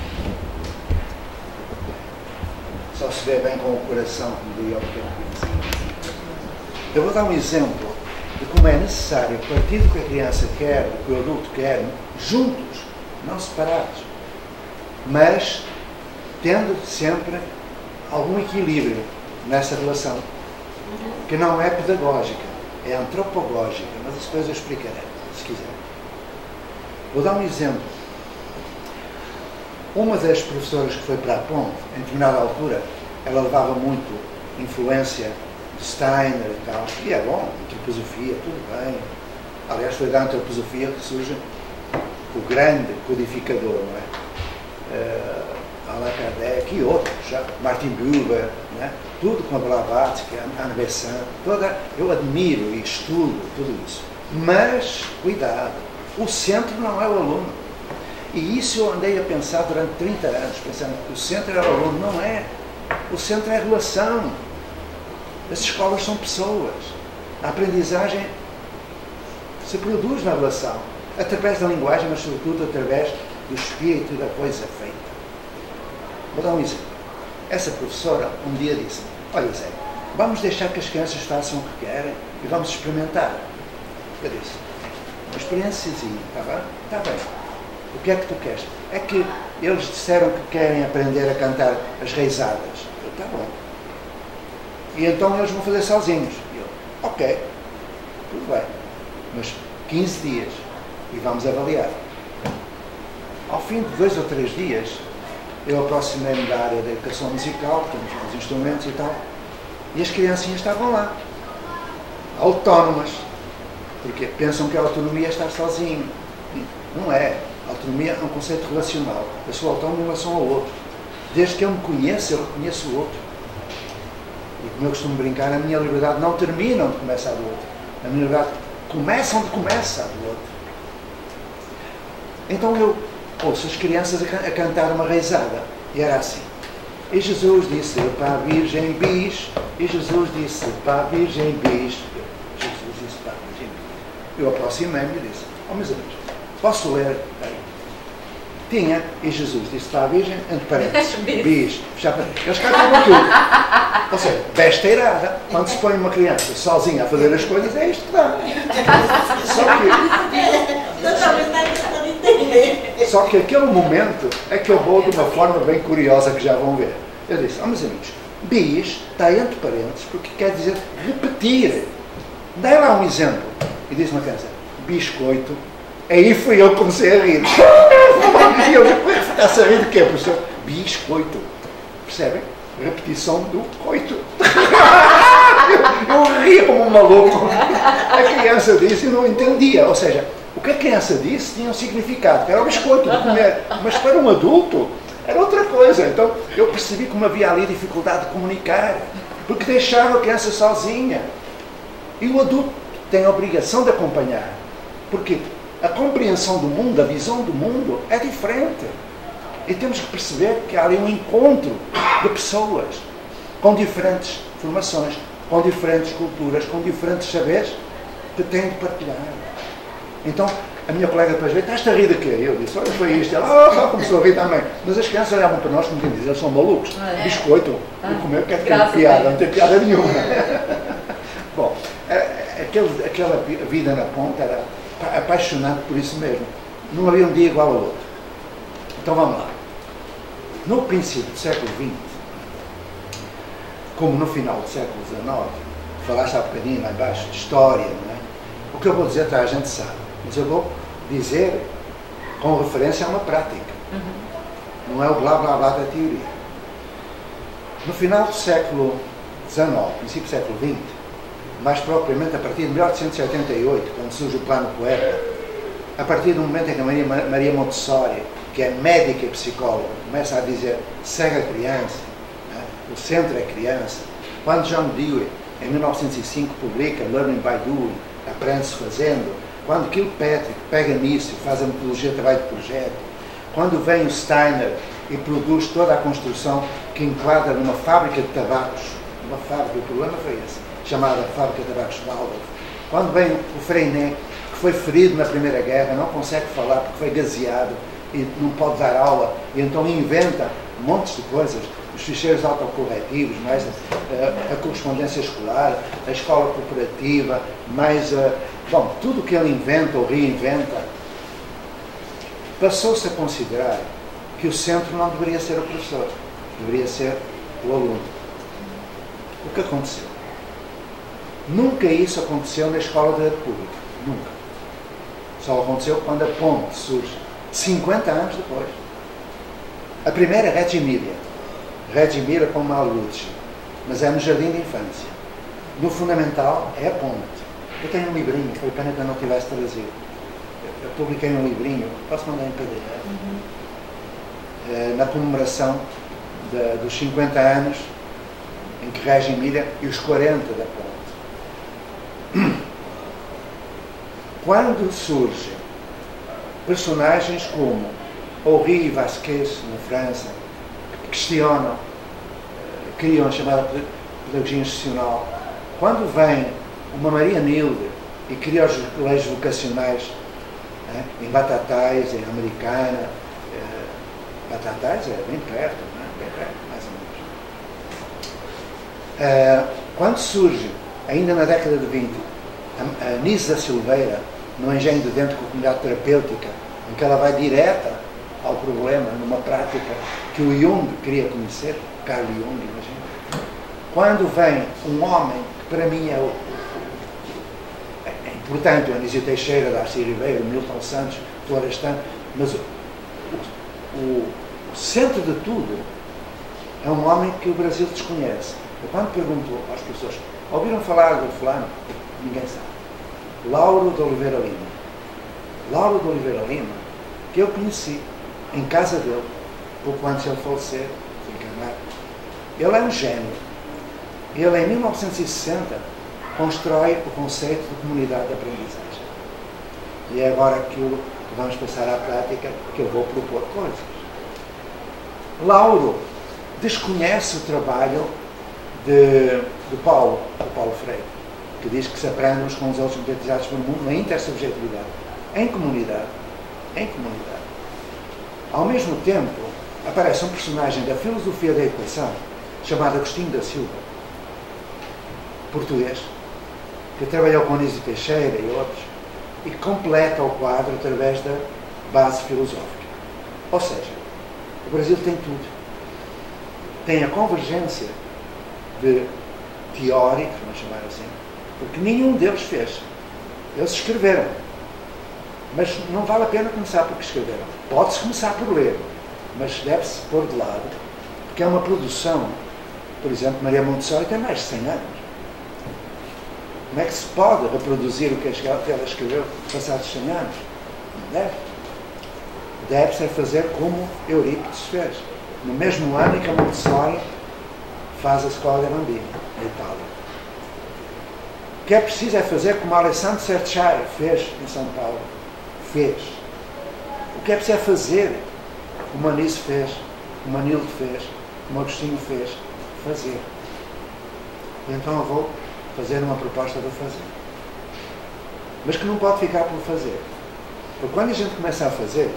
só se vê bem com o coração, como diria o pequeno príncipe. Eu vou dar um exemplo de como é necessário partir do que a criança quer, do que o adulto quer, juntos, não separados, mas tendo sempre algum equilíbrio nessa relação, que não é pedagógica, é antropológica, mas as coisas eu explicarei, se quiser. Vou dar um exemplo. Uma das professoras que foi para a Ponte, em determinada altura, ela levava muito influência de Steiner e tal, e é bom, antroposofia, tudo bem. Aliás, foi da antroposofia que surge o grande codificador, não é? Allan Kardec e outros, já, Martin Buber, né? Tudo com a Blavatsky, Anne Besant, eu admiro e estudo tudo isso. Mas, cuidado, o centro não é o aluno. E isso eu andei a pensar durante 30 anos, pensando que o centro era o aluno. Não é. O centro é a relação. As escolas são pessoas. A aprendizagem se produz na relação, através da linguagem, mas sobretudo através do espírito e da coisa feita. Vou dar um exemplo. Essa professora um dia disse: olha Zé, vamos deixar que as crianças façam o que querem e vamos experimentar. Eu disse: uma experiênciazinha, está bem? Está bem. O que é que tu queres? É que eles disseram que querem aprender a cantar as reisadas. Eu: está bom. E então eles vão fazer sozinhos. Eu: ok, tudo bem. Mas 15 dias e vamos avaliar. Ao fim de 2 ou 3 dias, eu aproximei-me da área da educação musical, temos os instrumentos e tal, e as criancinhas estavam lá, autónomas, porque pensam que a autonomia é estar sozinho. Não é. A autonomia é um conceito relacional. Eu sou autónomo em relação ao outro. Desde que eu me conheço, eu reconheço o outro. E como eu costumo brincar, a minha liberdade não termina onde começa a do outro. A minha liberdade começa onde começa a do outro. Então eu ouço as crianças a cantar uma reisada. E era assim: e Jesus disse para a Virgem bis, e Jesus disse para a Virgem bis. Jesus disse para a Virgem bis. Eu aproximei-me e disse: oh meus amigos, posso ler? Tinha, e Jesus disse para a Virgem, entre parênteses, bis, eles cantavam tudo. Ou seja, besteirada. Quando se põe uma criança sozinha a fazer as coisas, é isto que dá. Só que aquele momento acabou de uma forma bem curiosa que já vão ver. Eu disse, meus amigos, bis está entre parênteses porque quer dizer repetir. Dá lá um exemplo. E diz uma criança, biscoito. Aí fui eu que comecei a rir. E eu está a rir de quê, professor? Biscoito. Percebem? Repetição do coito. Eu ria como um maluco. A criança disse e não entendia. Ou seja, o que a criança disse tinha um significado, que era o biscoito de comer. Mas para um adulto era outra coisa. Então eu percebi como havia ali dificuldade de comunicar. Porque deixava a criança sozinha. E o adulto tem a obrigação de acompanhar. Porque a compreensão do mundo, a visão do mundo é diferente. E temos que perceber que há ali um encontro de pessoas com diferentes formações, com diferentes culturas, com diferentes saberes que têm de partilhar. Então, a minha colega depois veio, estás a rir de quê? Eu disse, olha, foi isto. Ela começou a rir também. Mas as crianças olhavam para nós como quem diz, eles são malucos. Biscoito, comer, quer ter piada, não tem piada nenhuma. Bom, aquela vida na ponta era apaixonante por isso mesmo. Não havia um dia igual ao outro. Então vamos lá. No princípio do século XX, como no final do século XIX, falaste há bocadinho lá embaixo de história, não é? O que eu vou dizer toda a gente sabe, mas eu vou dizer com referência a uma prática. Não é o blá blá blá da teoria. No final do século XIX, princípio do século XX, mais propriamente a partir de 1888, quando surge o Plano Puebla, a partir do momento em que a Maria Montessori, que é médica e psicóloga, começa a dizer segue a criança, né? O centro é a criança. Quando John Dewey, em 1905, publica Learning by Doing, aprende-se fazendo. Quando Kilpatrick pega nisso e faz a metodologia de trabalho de projeto. Quando vem o Steiner e produz toda a construção que enquadra numa fábrica de tabacos, uma fábrica, o problema foi esse, chamada Fábrica de Tabacos de Waldorf. Quando vem o Freinet, que foi ferido na Primeira Guerra, não consegue falar porque foi gaseado e não pode dar aula, e então inventa montes de coisas, os ficheiros autocorretivos, mais a correspondência escolar, a escola cooperativa, mais bom, tudo que ele inventa ou reinventa, passou-se a considerar que o centro não deveria ser o professor, deveria ser o aluno. O que aconteceu? Nunca isso aconteceu na escola da República. Nunca. Só aconteceu quando a ponte surge, 50 anos depois. A primeira é Reggio Emilia. Reggio Emilia com Maluzzi, mas é no jardim de infância. No fundamental é a ponte. Eu tenho um livrinho, foi pena que eu não tivesse trazido. Eu publiquei um livrinho, posso mandar em PDF, na comemoração dos 50 anos em que Reggio Emilia e os 40 da ponte. Quando surgem personagens como Henri Vasquez, na França, que questionam, criam a chamada pedagogia institucional, quando vem uma Maria Nilde e cria os colégios vocacionais em Batatais, em Americana, Batatais é bem perto, não é? Bem perto, mais ou menos. Quando surge, ainda na década de 20, a Nisa Silveira, no Engenho de Dentro com a comunidade terapêutica, em que ela vai direta ao problema, numa prática que o Jung queria conhecer, Carl Jung, imagina. Quando vem um homem, que para mim é importante, o Anísio Teixeira, Darcy Ribeiro, Milton Santos, Florestan, mas o centro de tudo é um homem que o Brasil desconhece. Eu quando pergunto às pessoas, ouviram falar do fulano? Ninguém sabe. Lauro de Oliveira Lima. Lauro de Oliveira Lima, que eu conheci em casa dele, pouco antes de ele falecer, ele é um gênio. Ele, em 1960, constrói o conceito de comunidade de aprendizagem. E é agora que vamos passar à prática que eu vou propor coisas. Lauro desconhece o trabalho do Paulo Freire, que diz que se aprende uns com os outros sintetizados pelo mundo na intersubjetividade, em comunidade. Ao mesmo tempo, aparece um personagem da filosofia da educação, chamado Agostinho da Silva, português, que trabalhou com Anísio Teixeira e outros, e completa o quadro através da base filosófica. Ou seja, o Brasil tem tudo. Tem a convergência de teóricos, vamos chamar assim, porque nenhum deles fez. Eles escreveram. Mas não vale a pena começar porque escreveram. Pode-se começar por ler, mas deve-se pôr de lado, porque é uma produção. Por exemplo, Maria Montessori tem mais de 100 anos. Como é que se pode reproduzir o que ela escreveu passados 100 anos? Não deve. Deve-se fazer como Eurípides fez. No mesmo ano em que a Montessori faz a Escola de Bambini, na Itália. O que é preciso é fazer como Alessandro Serchai fez em São Paulo. Fez. O que é preciso é fazer como Anísio fez, como Anildo fez, como Agostinho fez. Fazer. E então eu vou fazer uma proposta de fazer. Mas que não pode ficar por fazer. Porque quando a gente começa a fazer,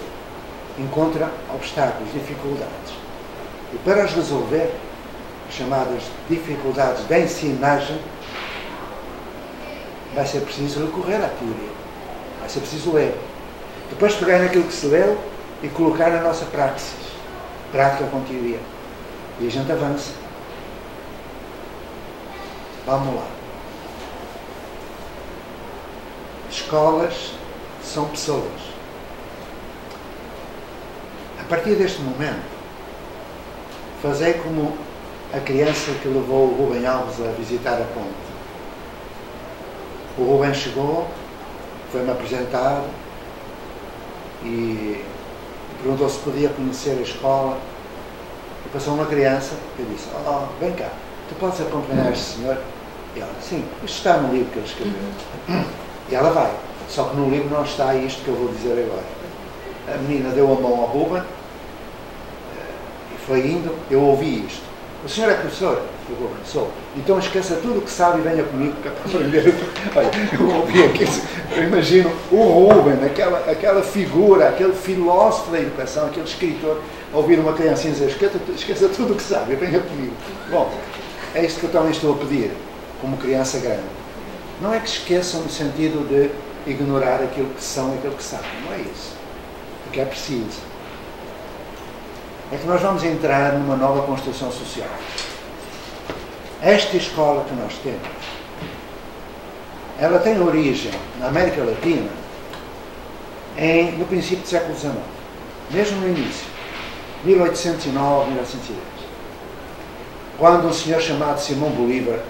encontra obstáculos, dificuldades. E para as resolver, chamadas dificuldades da ensinagem, vai ser preciso recorrer à teoria. Vai ser preciso ler. Depois pegar naquilo que se leu e colocar na nossa praxis. Prática com teoria. E a gente avança. Vamos lá. Escolas são pessoas. A partir deste momento, fazei como a criança que levou o Rubem Alves a visitar a ponte. O Rubem chegou, foi-me apresentado e perguntou se podia conhecer a escola. E passou uma criança que disse: "Oh, vem cá, tu podes acompanhar este senhor?" E ela: "Sim, isto está no livro que ele escreveu." E ela vai. Só que no livro não está isto que eu vou dizer agora. A menina deu a mão ao Rubem e foi indo. Eu ouvi isto: "O senhor é professor?" Eu Rubem: "Sou." "Então esqueça tudo o que sabe e venha comigo para aprender." Olha, eu ouvi aqui, eu imagino o Rubem, aquela figura, aquele filósofo da educação, aquele escritor, a ouvir uma criancinha dizer: "Esqueça tudo o que sabe e venha comigo." Bom, é isto que eu também estou a pedir, como criança grande. Não é que esqueçam no sentido de ignorar aquilo que são e aquilo que sabem. Não é isso. Porque é preciso. É que nós vamos entrar numa nova construção social. Esta escola que nós temos, ela tem origem na América Latina no princípio do século XIX. Mesmo no início. 1809, 1910. Quando um senhor chamado Simão Bolívar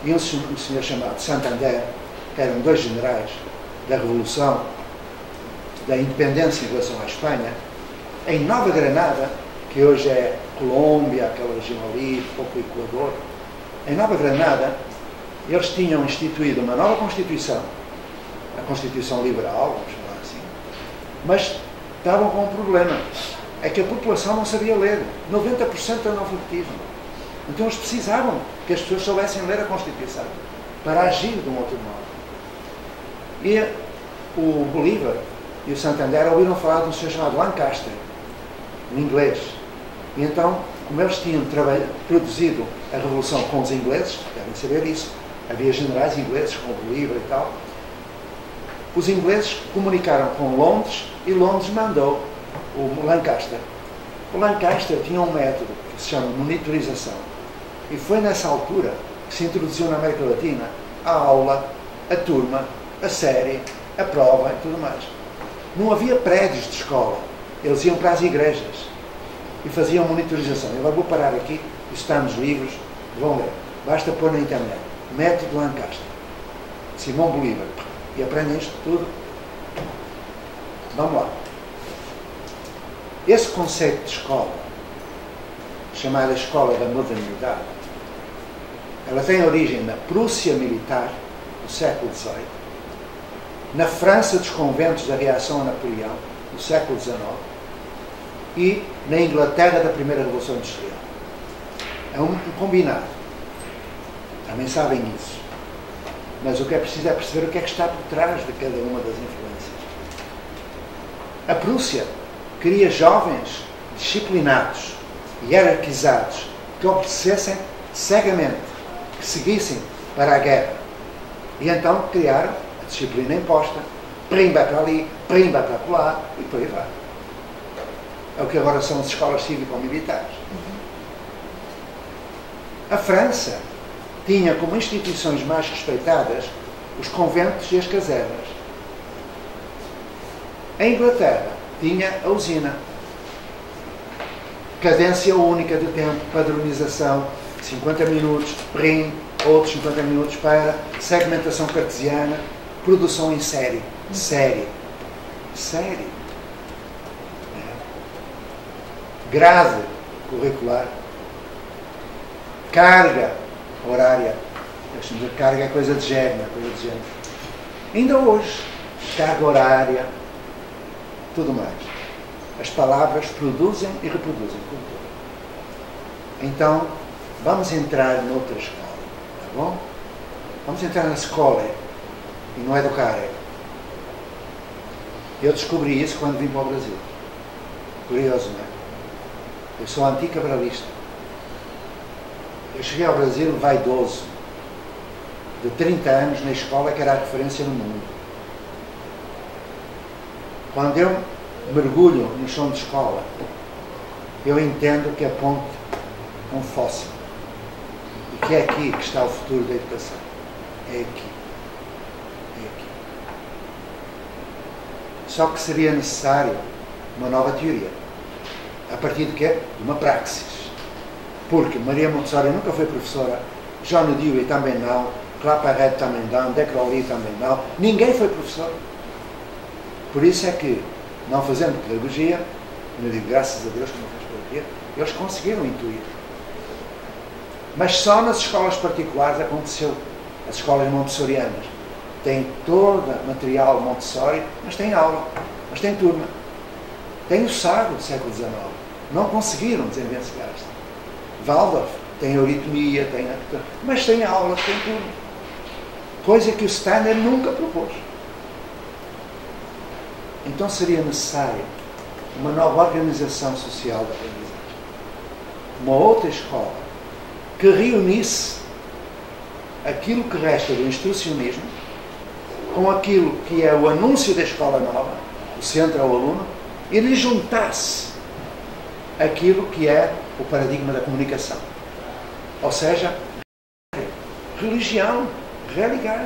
e um senhor chamado Santander, que eram dois generais da Revolução, da Independência em relação à Espanha, em Nova Granada, que hoje é Colômbia, aquela região ali, pouco Equador, em Nova Granada, eles tinham instituído uma nova Constituição, a Constituição Liberal, vamos falar assim, mas estavam com um problema, é que a população não sabia ler, 90% de analfabetismo. Então eles precisavam que as pessoas soubessem ler a Constituição para agir de um outro modo. E o Bolívar e o Santander ouviram falar de um senhor chamado Lancaster, um inglês. E então, como eles tinham produzido a Revolução com os ingleses, devem saber isso, havia generais ingleses com o Bolívar e tal, os ingleses comunicaram com Londres e Londres mandou o Lancaster. O Lancaster tinha um método que se chama monitorização. E foi nessa altura que se introduziu na América Latina a aula, a turma, a série, a prova e tudo mais. Não havia prédios de escola. Eles iam para as igrejas e faziam monitorização. Eu vou parar aqui, isso está nos livros, vão ler. Basta pôr na internet. Método Lancaster. Simão Bolívar. E aprendem isto tudo. Vamos lá. Esse conceito de escola, chamada Escola da Modernidade, ela tem origem na Prússia militar, no século XVIII, na França dos conventos da reação a Napoleão, no século XIX, e na Inglaterra da primeira Revolução Industrial. É um combinado. Também sabem isso. Mas o que é preciso é perceber o que é que está por trás de cada uma das influências. A Prússia queria jovens disciplinados, hierarquizados, que obedecessem cegamente, que seguissem para a guerra. E então criaram a disciplina imposta, primba para ali, primba para lá, e por aí vai. É o que agora são as escolas cívico-militares. A França tinha como instituições mais respeitadas os conventos e as casernas. A Inglaterra tinha a usina. Cadência única de tempo, padronização, 50 minutos, prim, outros 50 minutos para, segmentação cartesiana, produção em série. Série. Grade curricular. Carga horária. Deixa-me dizer, carga é coisa de género, Ainda hoje, carga horária, tudo mais. As palavras produzem e reproduzem cultura. Então, vamos entrar noutra escola, tá bom? Vamos entrar na escola e não educar. Eu descobri isso quando vim para o Brasil. Curioso, não é? Eu sou anticabralista. Eu cheguei ao Brasil vaidoso, de 30 anos na escola que era a referência no mundo. Quando eu mergulho no chão de escola, eu entendo que a ponte é um fóssil. E que é aqui que está o futuro da educação. É aqui. Só que seria necessário uma nova teoria. A partir de quê? De uma praxis. Porque Maria Montessori nunca foi professora, John Dewey também não, Claparède também não, De Crowley também não. Ninguém foi professor. Por isso é que, não fazendo pedagogia, eu digo graças a Deus que não fez pedagogia, eles conseguiram intuir. Mas só nas escolas particulares aconteceu. As escolas montessorianas têm todo material Montessori, mas têm aula, mas têm turma. Têm o sábado do século XIX. Não conseguiram desenvencilhar-se. Waldorf tem euritmia, mas tem aula, tem turma. Coisa que o Steiner nunca propôs. Então seria necessária uma nova organização social da aprendizagem. Uma outra escola que reunisse aquilo que resta do instrucionismo com aquilo que é o anúncio da escola nova, o centro ao aluno, e lhe juntasse aquilo que é o paradigma da comunicação. Ou seja, religião, religar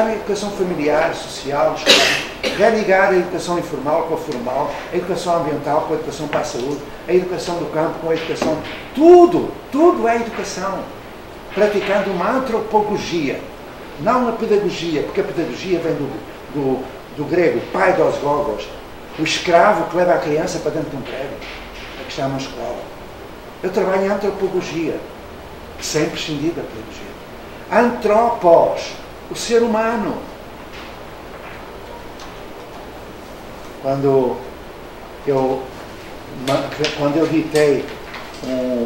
a educação familiar, social, escolar, religar a educação informal com a formal, a educação ambiental com a educação para a saúde, a educação do campo com a educação... Tudo é educação. Praticando uma antropogogia, não a pedagogia, porque a pedagogia vem do grego, pai dos gogos, o escravo que leva a criança para dentro de um prédio, é que está na escola. Eu trabalho em antropogogia, sem prescindir da pedagogia. Antropos, o ser humano. Quando eu ditei um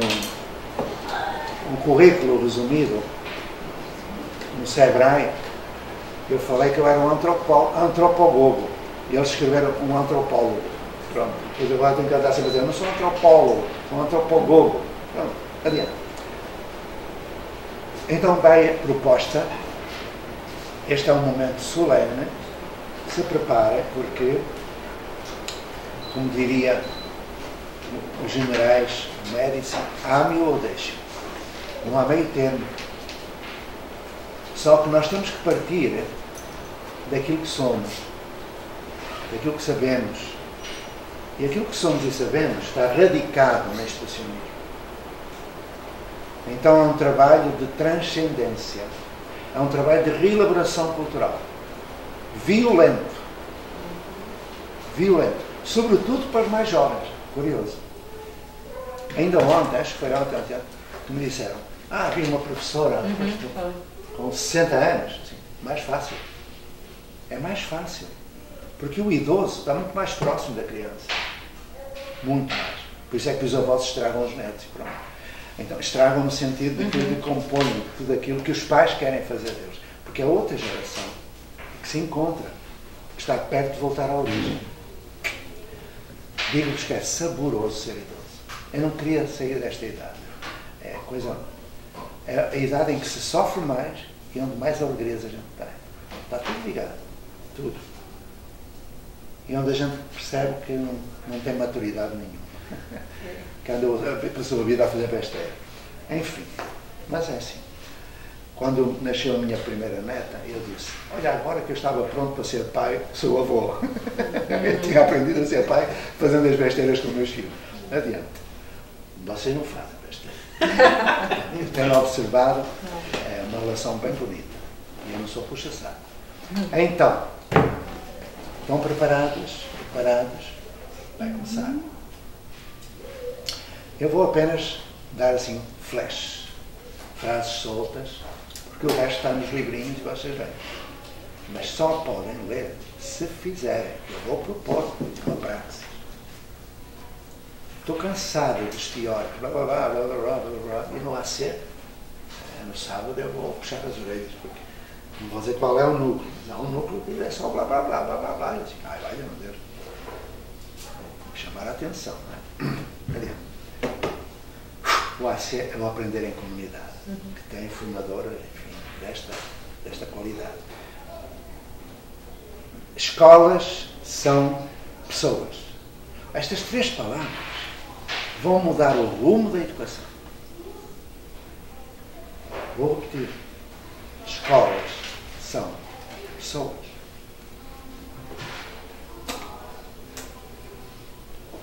currículo resumido no Sebrae, eu falei que eu era um antropogogo. E eles escreveram um antropólogo. Pronto. Depois agora tenho que andar sempre a dizer, eu não sou antropólogo, sou um antropogogo. Pronto, adiante. Então vai a proposta. Este é um momento solene. Se prepare, porque, como diria os generais Médici, ame ou deixe. Não há meio termo. Só que nós temos que partir daquilo que somos, daquilo que sabemos. E aquilo que somos e sabemos está radicado no institucionalismo. Então é um trabalho de transcendência. É um trabalho de reelaboração cultural. Violento. Sobretudo para os mais jovens. Curioso. Ainda ontem, acho que foi ontem, que me disseram, havia uma professora com 60 anos. Assim, mais fácil. É mais fácil. Porque o idoso está muito mais próximo da criança. Muito mais. Por isso é que os avós estragam os netos. Pronto. Então, estragam no sentido de que compõem tudo aquilo que os pais querem fazer deles. Porque é outra geração que se encontra, que está perto de voltar à origem. Digo-vos que é saboroso ser idoso. Eu não queria sair desta idade. É a idade em que se sofre mais e onde mais alegrias a gente tem. Está tudo ligado. Tudo. E onde a gente percebe que não tem maturidade nenhuma. Que andou a sua vida a fazer besteira. Enfim. Mas é assim. Quando nasceu a minha primeira neta, eu disse, olha, agora que eu estava pronto para ser pai, sou avô. Eu tinha aprendido a ser pai fazendo as besteiras com meus filhos. Adiante. Vocês não fazem besteira. Eu tenho observado uma relação bem bonita. E eu não sou puxa-saco. Então, estão preparados? Vai começar. Eu vou apenas dar assim flash, frases soltas, porque o resto está nos livrinhos e vocês veem. Mas só podem ler se fizerem. Eu vou propor uma praxis. Estou cansado deste teórico, blá blá blá blá blá blá blá, e no AC, no sábado eu vou puxar as orelhas, porque não vou dizer qual é o núcleo, mas há um núcleo que é só blá blá blá blá blá blá, e eu digo, ai vai, meu Deus, vou chamar a atenção, não é? Adiante. O AC é o aprender em comunidade, que tem formadora, enfim, desta qualidade. Escolas são pessoas. Estas 3 palavras vão mudar o rumo da educação. Vou repetir. Escolas são pessoas.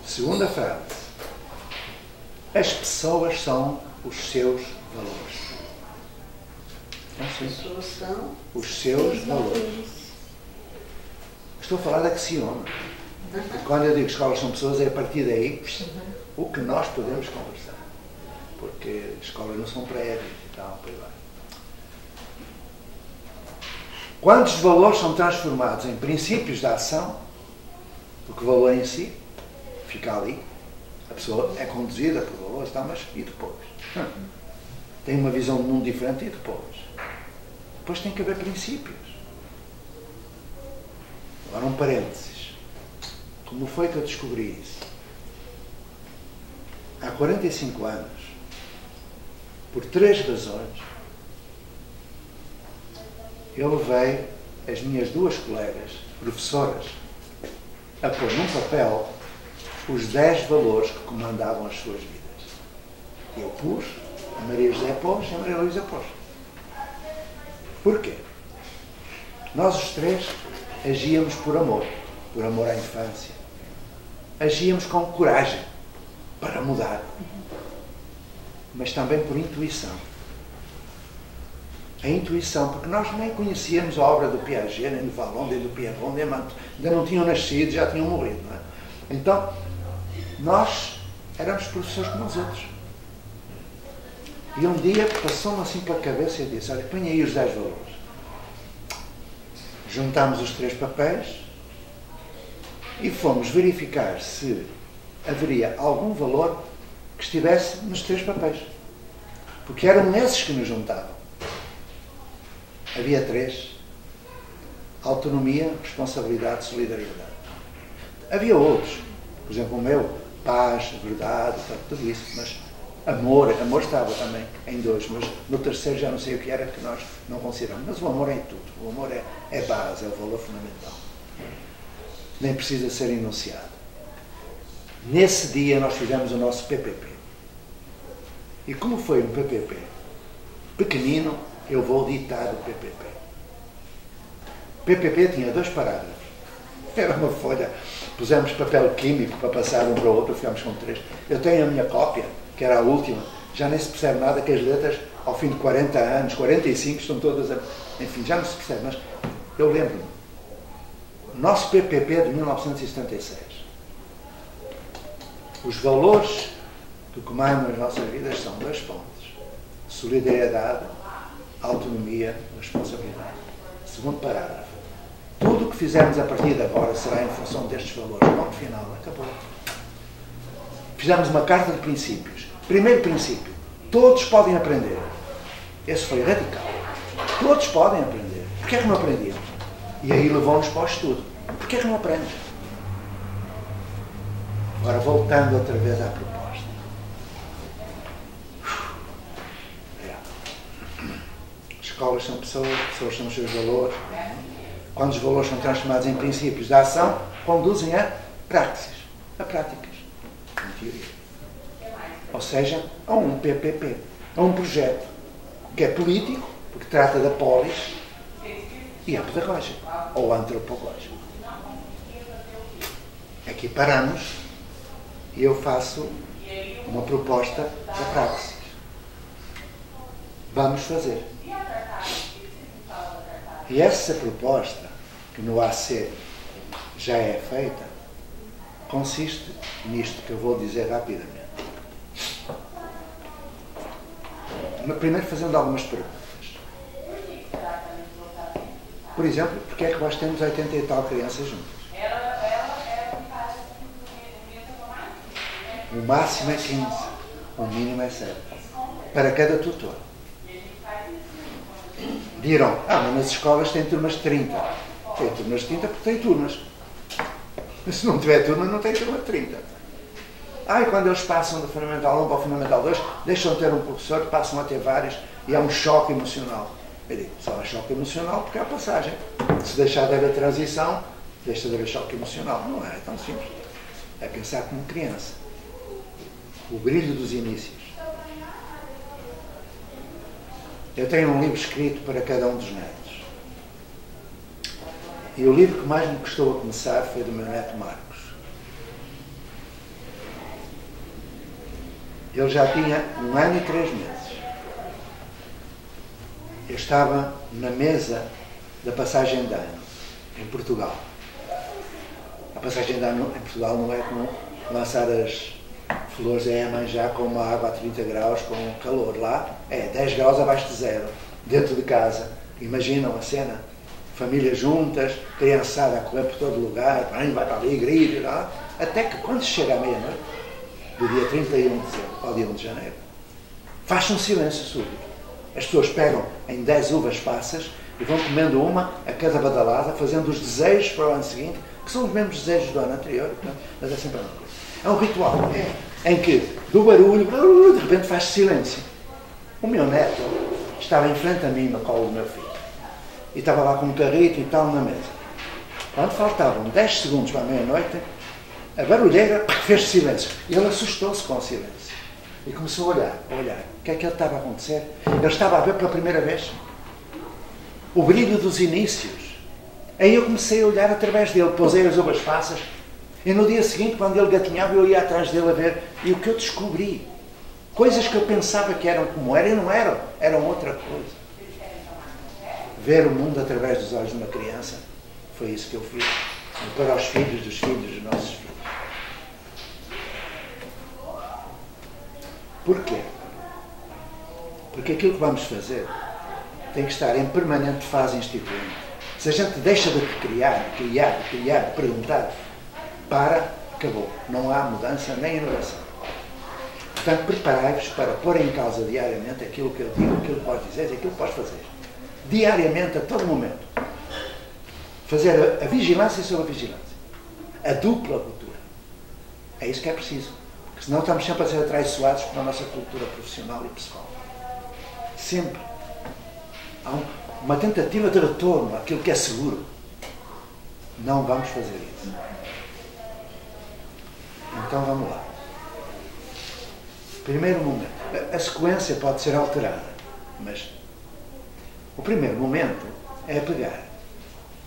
Segunda frase. As pessoas são os seus valores. As pessoas são os seus valores. Estou a falar de axioma. Quando eu digo que escolas são pessoas, é a partir daí o que nós podemos conversar. Porque escolas não são prédios e tal, por aí vai. Quando os valores são transformados em princípios de ação, porque o valor em si fica ali, a pessoa é conduzida por valores, tá, mas e depois? Tem uma visão de mundo diferente e depois? Depois tem que haver princípios. Agora um parênteses. Como foi que eu descobri isso? Há 45 anos, por 3 razões, eu levei as minhas 2 colegas, professoras, a pôr num papel os 10 valores que comandavam as suas vidas. Eu pus, a Maria José pôs e a Maria Luísa pôs. Porquê? Nós os 3 agíamos por amor à infância. Agíamos com coragem para mudar, mas também por intuição. A intuição, porque nós nem conhecíamos a obra do Piaget, nem do Vallon, nem do Pierron, ainda não tinham nascido, já tinham morrido, não é? Então, nós éramos professores como os outros. E um dia passou-me assim pela cabeça e disse, olha, põe aí os 10 valores. Juntámos os 3 papéis e fomos verificar se haveria algum valor que estivesse nos 3 papéis. Porque eram esses que nos juntavam. Havia 3. Autonomia, responsabilidade, solidariedade. Havia outros. Por exemplo, o meu, paz, verdade, tudo isso. Mas amor estava também em 2. Mas no 3º já não sei o que era que nós não consideramos. Mas o amor é em tudo. O amor é base, é o valor fundamental. Nem precisa ser enunciado. Nesse dia nós fizemos o nosso PPP. E como foi um PPP pequenino, eu vou ditar o PPP. PPP tinha 2 parágrafos. Era uma folha. Pusemos papel químico para passar um para o outro, ficámos com 3. Eu tenho a minha cópia, que era a última. Já nem se percebe nada, que as letras, ao fim de 40 anos, 45, estão todas a... Enfim, já não se percebe, mas eu lembro-me. Nosso PPP de 1976. Os valores que comandam as nossas vidas são 2 pontos. Solidariedade, autonomia, responsabilidade. Segundo parágrafo. Tudo o que fizermos a partir de agora será em função destes valores. Ponto final. Acabou. Fizemos uma carta de princípios. Primeiro princípio. Todos podem aprender. Esse foi radical. Todos podem aprender. Porquê é que não aprendiam? E aí levou-nos para o estudo. Porquê é que não aprendes? Agora, voltando outra vez à proposta. As escolas são pessoas, pessoas são os seus valores. Quando os valores são transformados em princípios de ação, conduzem a práticas, em teoria. Ou seja, a um PPP, a um projeto que é político, porque trata da polis, e é pedagógico, ou antropológico. Aqui paramos e eu faço uma proposta da praxis. Vamos fazer. E essa proposta, que no AC já é feita, consiste nisto que eu vou dizer rapidamente. Primeiro fazendo algumas perguntas. Por exemplo, porque é que nós temos 80 e tal crianças juntas? O máximo é 15, o mínimo é 7. Para cada tutor. Dirão, mas nas escolas tem turmas de 30. Tem turmas de 30 porque tem turmas. Se não tiver turma, não tem turma de 30. E quando eles passam do Fundamental 1 para o Fundamental 2, deixam de ter um professor, passam a ter vários, e há um choque emocional. Eu digo, só há choque emocional porque há passagem. Se deixar de haver transição, deixa de haver choque emocional. Não é tão simples. É pensar como criança. O brilho dos inícios. Eu tenho um livro escrito para cada um dos netos. E o livro que mais me custou a começar foi do meu neto Marcos. Ele já tinha 1 ano e 3 meses. Eu estava na mesa da passagem de ano, em Portugal. A passagem de ano em Portugal não é como lançar as flores a Iemanjá com uma água a 30 graus, com calor. Lá é 10 graus abaixo de zero, dentro de casa. Imaginam a cena? Famílias juntas, criançada a correr por todo lugar, vai para ali, grita, lá. Até que quando chega à meia-noite, do dia 31 de dezembro ao dia 1 de janeiro, faz-se um silêncio súbito. As pessoas pegam em 10 uvas passas e vão comendo uma a cada badalada, fazendo os desejos para o ano seguinte, que são os mesmos desejos do ano anterior, mas é sempre a mesma coisa. É um ritual em que, do barulho, de repente faz silêncio. O meu neto estava em frente a mim, no colo do meu filho, e estava lá com um carrito e tal na mesa. Quando faltavam 10 segundos para a meia-noite, a barulheira fez silêncio. E ele assustou-se com o silêncio. E começou a olhar. O que é que ele estava a acontecer? Ele estava a ver pela primeira vez o brilho dos inícios. Aí eu comecei a olhar através dele, pousei as uvas passas, e no dia seguinte, quando ele gatinhava, eu ia atrás dele a ver, e o que eu descobri, coisas que eu pensava que eram como eram, e não eram, eram outra coisa. Ver o mundo através dos olhos de uma criança, foi isso que eu fiz, para os filhos dos nossos filhos. Porquê? Porque aquilo que vamos fazer tem que estar em permanente fase instituinte. Se a gente deixa de criar, de perguntar, acabou. Não há mudança nem inovação. Portanto, preparai-vos para pôr em causa diariamente aquilo que eu digo, aquilo que posso dizer e aquilo que posso fazer. Diariamente, a todo momento. Fazer a vigilância sobre a vigilância. A dupla cultura. É isso que é preciso. Porque senão estamos sempre a ser atraiçoados pela nossa cultura profissional e pessoal. Sempre. Há uma tentativa de retorno àquilo que é seguro. Não vamos fazer isso. Então vamos lá. Primeiro momento. A sequência pode ser alterada, mas o primeiro momento é pegar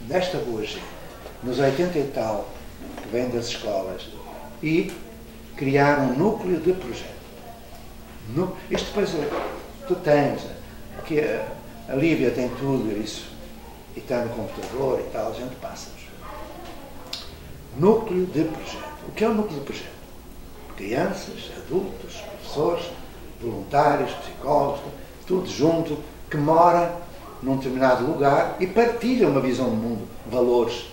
desta boa gente, nos 80 e tal que vêm das escolas, e criar um núcleo de projeto. Isto depois tu tens, aqui a Lívia tem tudo isso, e está no computador e tal, a gente passa-nos. Núcleo de projeto. O que é o núcleo de projeto? Crianças, adultos, professores, voluntários, psicólogos, tudo junto, que mora num determinado lugar e partilha uma visão do mundo, valores,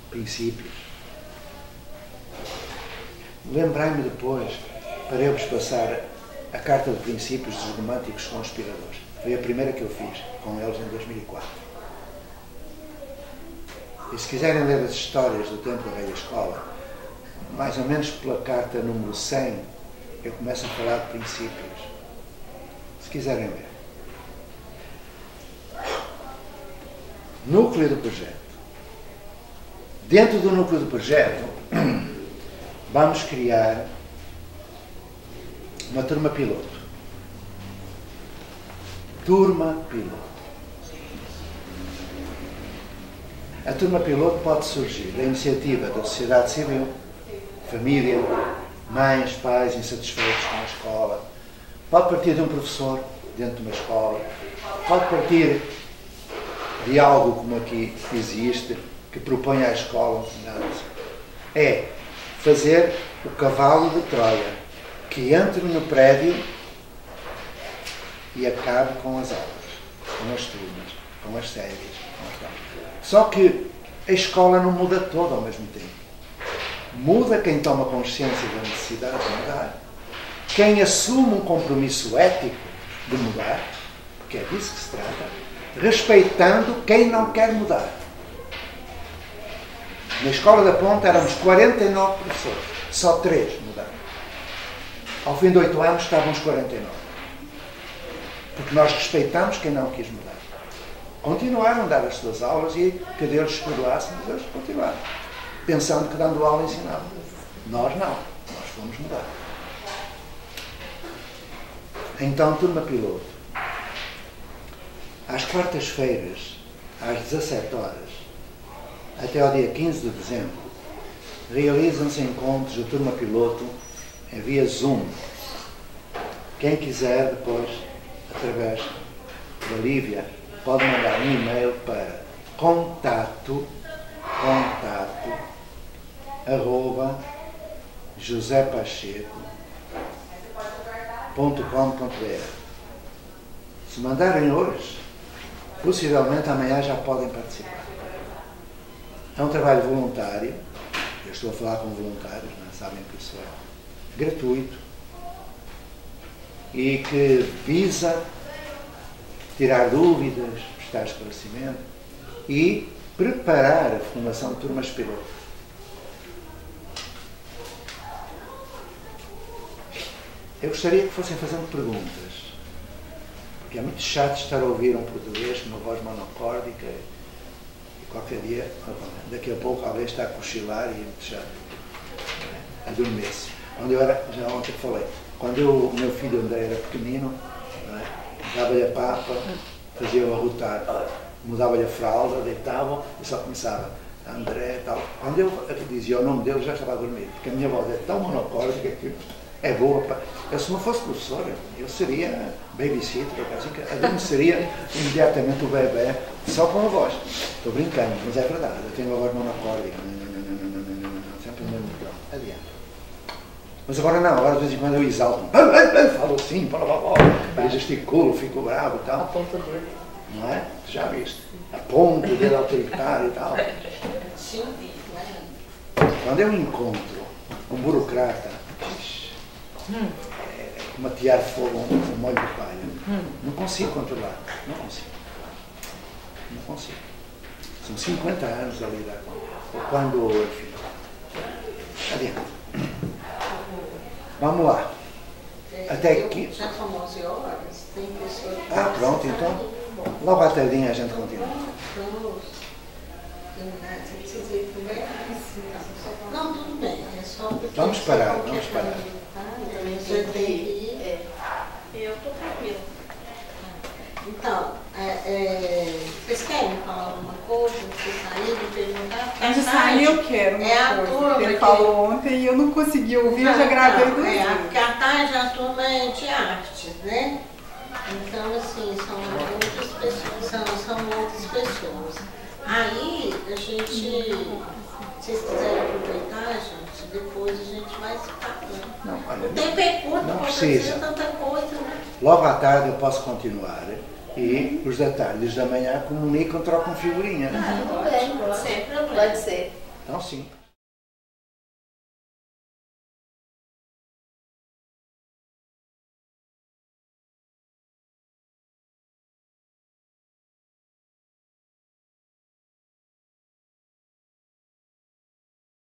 princípios. Lembrai-me depois, para eu vos passar a carta de princípios dos românticos conspiradores. Foi a primeira que eu fiz com eles em 2004. E se quiserem ler as histórias do tempo da velha escola, mais ou menos pela carta número 100, eu começo a falar de princípios. Se quiserem ver. Núcleo do projeto. Dentro do núcleo do projeto, vamos criar uma turma piloto. Turma piloto. A turma piloto pode surgir da iniciativa da sociedade civil, família, mães, pais insatisfeitos com a escola. Pode partir de um professor dentro de uma escola. Pode partir de algo como aqui existe, que propõe à escola. É fazer o cavalo de Troia, que entre no prédio e acabe com as aulas, com as turmas, com as séries. Só que a escola não muda toda ao mesmo tempo. Muda quem toma consciência da necessidade de mudar, quem assume um compromisso ético de mudar, porque é disso que se trata, respeitando quem não quer mudar. Na Escola da Ponta éramos 49 professores, só 3 mudaram. Ao fim de 8 anos estávamos 49. Porque nós respeitamos quem não quis mudar. Continuaram a dar as suas aulas e que Deus lhes perdoasse, mas eles continuaram. Pensando que dando aula ensinavam. Nós não. Nós fomos mudar. Então, turma piloto. Às quartas-feiras, às 17 horas, até ao dia 15 de dezembro, realizam-se encontros de turma piloto em via Zoom. Quem quiser depois, através da Lívia, pode mandar um e-mail para contato@josepacheco.com.br. Se mandarem hoje, possivelmente amanhã já podem participar. É um trabalho voluntário. Eu estou a falar com voluntários, não sabem que isso é gratuito e que visa tirar dúvidas, prestar esclarecimento e preparar a formação de turmas piloto. Eu gostaria que fossem fazendo perguntas, porque é muito chato estar a ouvir um português com uma voz monocórdica e qualquer dia, daqui a pouco alguém está a cochilar e é muito chato. Adormece. Quando eu era, já ontem falei, quando o meu filho André era pequenino, dava-lhe a papa, fazia-o arrotar, mudava-lhe a fralda, deitava e só começava André e tal. Quando eu dizia o nome dele, já estava a dormir, porque a minha voz é tão monocórdica que é boa. Eu, se não fosse professor, eu seria babysitter, assim que adormeceria imediatamente o bebê só com a voz. Estou brincando, mas é verdade, eu tenho uma voz monocórdica, sempre no mesmo tom. Adiante. Mas agora não, agora de vez em quando eu exalto, falo assim, aí gesticulo, fico bravo e tal. Aponta o dedo. Não é? Já viste? Aponto o dedo autoritário e tal. Sim. Quando eu encontro um burocrata, é como atear fogo um molho de palha. Não consigo controlar. Não consigo. Não consigo. São 50 anos a lidar com. Ou quando, enfim. Adiante. Vamos lá. Até aqui. Já são 11 horas, tem pessoas que... Ah, pronto, então. Logo à tardinha a gente continua. Vamos terminar. Você precisa ir também? Não, tudo bem. É só porque... Vamos parar, vamos parar. Você tem que ir. Eu estou tranquila. Então, vocês querem falar alguma coisa? Vocês saíram, perguntar? Antes de sair, eu quero uma É a coisa. turma Ele que- falou ontem e eu não consegui ouvir, eu já gravei duas vezes. Porque a tarde a turma é de artes, né? Então, assim, são outras pessoas. São outras pessoas. Aí, a gente, se vocês quiserem aproveitar, gente, depois a gente vai se falando. Não, olha, O tempo é curto, não pode precisa. fazer tanta coisa, né? Logo à tarde eu posso continuar e os da tarde e os da manhã comunicam, trocam figurinha. Tudo bem, Sem problema. pode ser. Então sim.